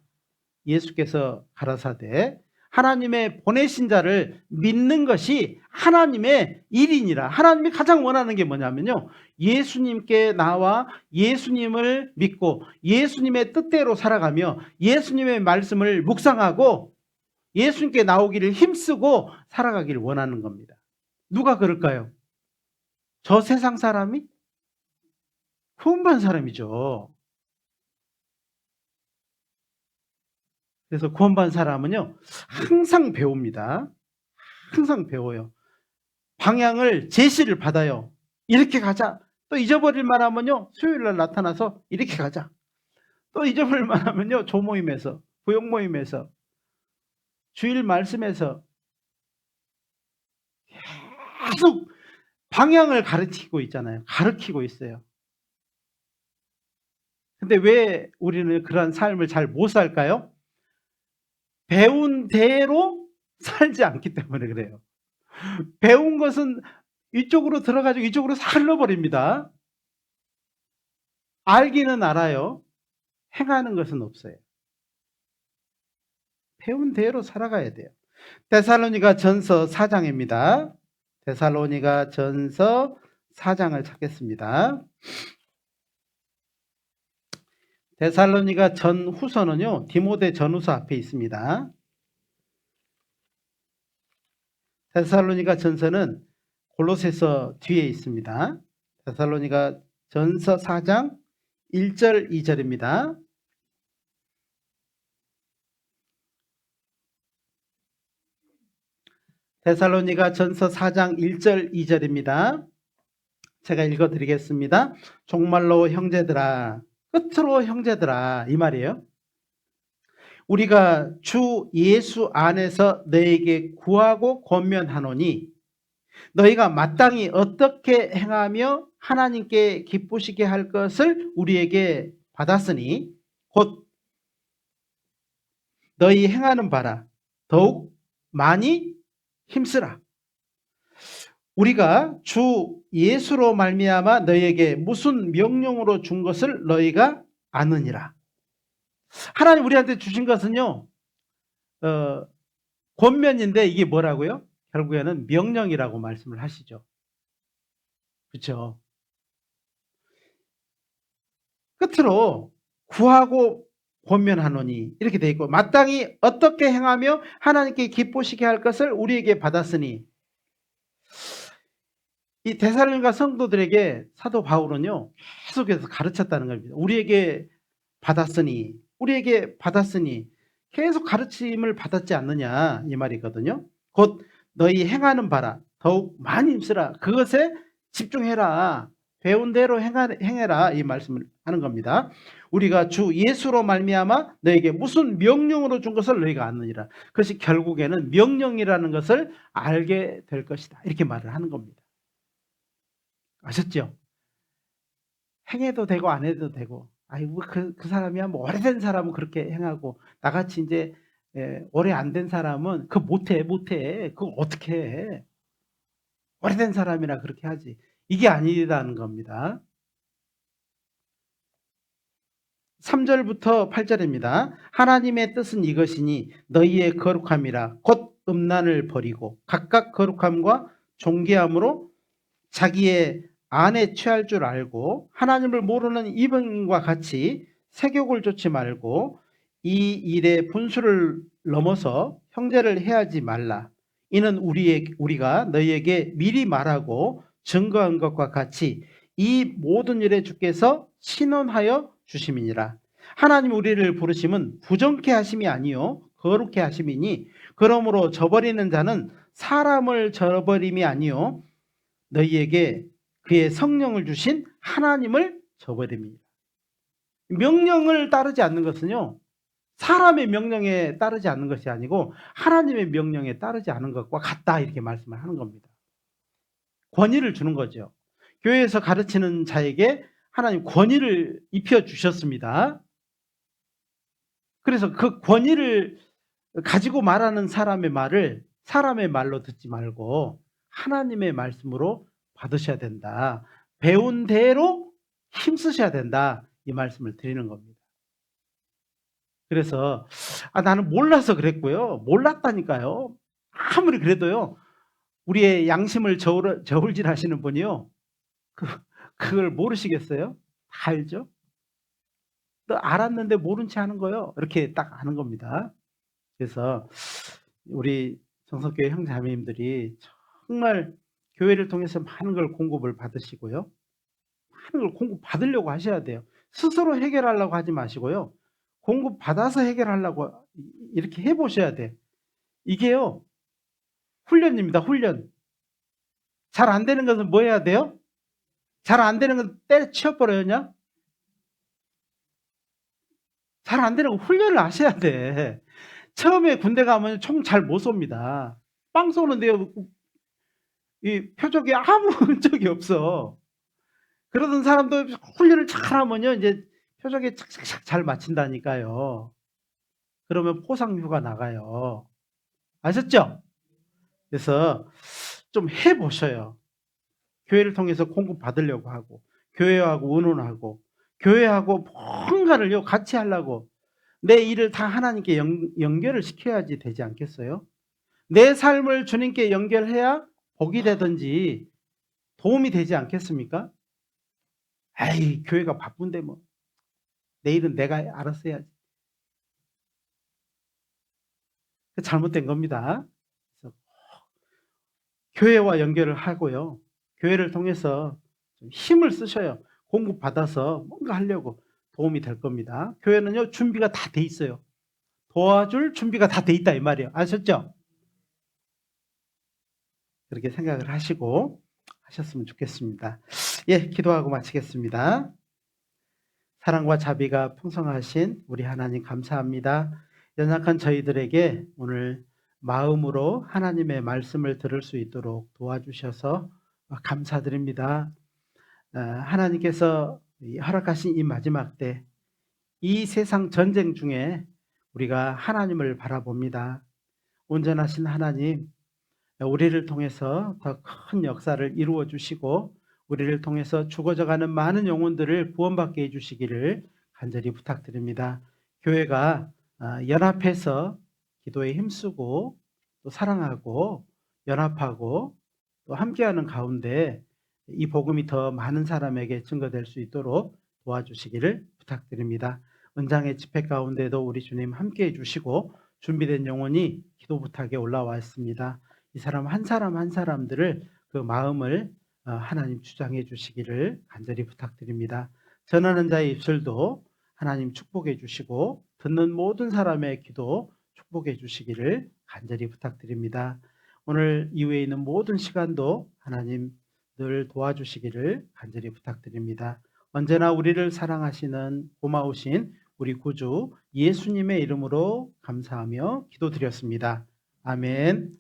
예수께서 가라사대 하나님의 보내신 자를 믿는 것이 하나님의 일이니라. 하나님이 가장 원하는 게 뭐냐면요, 예수님께 나와 예수님을 믿고 예수님의 뜻대로 살아가며 예수님의 말씀을 묵상하고 예수님께 나오기를 힘쓰고 살아가기를 원하는 겁니다. 누가 그럴까요? 저 세상 사람이? 구원받은 사람이죠. 그래서 구원받은 사람은요, 항상 배웁니다. 항상 배워요. 방향을 제시를 받아요. 이렇게 가자. 또 잊어버릴 만하면요, 수요일날 나타나서 이렇게 가자. 또 잊어버릴 만하면요, 조모임에서, 부욕모임에서, 주일 말씀에서 계속 방향을 가르치고 있잖아요. 가르치고 있어요. 근데 왜 우리는 그런 삶을 잘 못 살까요? 배운 대로 살지 않기 때문에 그래요. 배운 것은 이쪽으로 들어가지고 이쪽으로 싹 흘러버립니다. 알기는 알아요. 행하는 것은 없어요. 배운 대로 살아가야 돼요. 데살로니가 전서 4장입니다. 데살로니가 전서 4장을 찾겠습니다. 데살로니가 전후서는요, 디모데 전후서 앞에 있습니다. 데살로니가 전서는 골로새서 뒤에 있습니다. 데살로니가 전서 4장 1절 2절입니다. 데살로니가 전서 4장 1절 2절입니다. 제가 읽어드리겠습니다. 정말로 형제들아, 끝으로 형제들아, 이 말이에요. 우리가 주 예수 안에서 너에게 구하고 권면하노니 너희가 마땅히 어떻게 행하며 하나님께 기쁘시게 할 것을 우리에게 받았으니 곧 너희 행하는 바라 더욱 많이 힘쓰라. 우리가 주 예수로 말미암아 너희에게 무슨 명령으로 준 것을 너희가 아느니라. 하나님 우리한테 주신 것은요, 권면인데 이게 뭐라고요? 결국에는 명령이라고 말씀을 하시죠. 그렇죠? 끝으로 구하고 권면하노니 이렇게 돼 있고, 마땅히 어떻게 행하며 하나님께 기쁘시게 할 것을 우리에게 받았으니, 이 데살로니가 성도들에게 사도 바울은요, 계속해서 가르쳤다는 겁니다. 우리에게 받았으니 계속 가르침을 받았지 않느냐, 이 말이거든요. 곧 너희 행하는 바라 더욱 많이 힘쓰라. 그것에 집중해라. 배운 대로 행해라, 이 말씀을 하는 겁니다. 우리가 주 예수로 말미암아 너에게 무슨 명령으로 준 것을 너희가 아느니라. 그것이 결국에는 명령이라는 것을 알게 될 것이다, 이렇게 말을 하는 겁니다. 아셨죠? 행해도 되고 안 해도 되고, 아이고 그 사람이야 뭐 오래된 사람은 그렇게 행하고, 나같이 이제 오래 안 된 사람은 그 못해 그거 어떻게 해, 오래된 사람이나 그렇게 하지, 이게 아니라는 겁니다. 3절부터 8절입니다. 하나님의 뜻은 이것이니 너희의 거룩함이라 곧 음란을 버리고 각각 거룩함과 존귀함으로 자기의 안에 취할 줄 알고 하나님을 모르는 이방인과 같이 세욕을 좇지 말고 이 일의 분수를 넘어서 형제를 해하지 말라. 이는 우리가 너희에게 미리 말하고 증거한 것과 같이 이 모든 일에 주께서 신원하여 주심이니라. 하나님 우리를 부르심은 부정케 하심이 아니요 거룩케 하심이니 그러므로 저버리는 자는 사람을 저버림이 아니요 너희에게 그의 성령을 주신 하나님을 저버립니다. 명령을 따르지 않는 것은요, 사람의 명령에 따르지 않는 것이 아니고 하나님의 명령에 따르지 않는 것과 같다, 이렇게 말씀을 하는 겁니다. 권위를 주는 거죠. 교회에서 가르치는 자에게 하나님 권위를 입혀주셨습니다. 그래서 그 권위를 가지고 말하는 사람의 말을 사람의 말로 듣지 말고 하나님의 말씀으로 받으셔야 된다. 배운 대로 힘쓰셔야 된다, 이 말씀을 드리는 겁니다. 그래서 나는 몰라서 그랬고요. 몰랐다니까요. 아무리 그래도요, 우리의 양심을 저울질 하시는 분이요, 그걸 모르시겠어요? 다 알죠? 또 알았는데 모른 채 하는 거요, 이렇게 딱 하는 겁니다. 그래서 우리 정석교회 형제자매님들이 정말 교회를 통해서 많은 걸 공급을 받으시고요, 많은 걸 공급 받으려고 하셔야 돼요. 스스로 해결하려고 하지 마시고요, 공급 받아서 해결하려고 이렇게 해보셔야 돼요. 이게요, 훈련입니다. 훈련. 잘 안 되는 것은 뭐 해야 돼요? 잘 안 되는 건 때려치워버려요. 그냥 잘 안 되는 거 훈련을 하셔야 돼. 처음에 군대 가면 총 잘 못 쏩니다. 빵 쏘는데요. 이 표적이 아무 흔적이 없어. 그러던 사람도 훈련을 잘하면요 인제 표적에 착착착 잘 맞춘다니까요. 그러면 포상휴가 나가요. 아셨죠? 그래서 좀 해 보셔요. 교회를 통해서 공급 받으려고 하고, 교회하고 의논하고, 교회하고 뭔가를요 같이 하려고 내 일을 다 하나님께 연결을 시켜야지 되지 않겠어요? 내 삶을 주님께 연결해야 복이 되든지 도움이 되지 않겠습니까? "아이 교회가 바쁜데 뭐 내 일은 내가 알아서 해야지." 그 잘못된 겁니다. 그래서 교회와 연결을 하고요. 교회를 통해서 좀 힘을 쓰셔요. 공급받아서 뭔가 하려고 도움이 될 겁니다. 교회는요 준비가 다 돼 있어요. 도와줄 준비가 다 돼 있다 이 말이에요. 아셨죠? 그렇게 생각을 하시고 하셨으면 좋겠습니다. 예, 기도하고 마치겠습니다. 사랑과 자비가 풍성하신 우리 하나님 감사합니다. 연약한 저희들에게 오늘 마음으로 하나님의 말씀을 들을 수 있도록 도와주셔서 감사드립니다. 하나님께서 허락하신 이 마지막 때, 이 세상 전쟁 중에 우리가 하나님을 바라봅니다. 온전하신 하나님, 우리를 통해서 더 큰 역사를 이루어 주시고 우리를 통해서 죽어져가는 많은 영혼들을 구원받게 해 주시기를 간절히 부탁드립니다. 교회가 연합해서 기도에 힘쓰고 또 사랑하고 연합하고 또 함께하는 가운데 이 복음이 더 많은 사람에게 증거될 수 있도록 도와주시기를 부탁드립니다. 은장의 집회 가운데도 우리 주님 함께해 주시고 준비된 영혼이 기도 부탁에 올라와 있습니다. 이 사람 한 사람 한 사람들을 그 마음을 하나님 주장해 주시기를 간절히 부탁드립니다. 전하는 자의 입술도 하나님 축복해 주시고 듣는 모든 사람의 기도 축복해 주시기를 간절히 부탁드립니다. 오늘 이후에 있는 모든 시간도 하나님 늘 도와주시기를 간절히 부탁드립니다. 언제나 우리를 사랑하시는 고마우신 우리 구주 예수님의 이름으로 감사하며 기도드렸습니다. 아멘.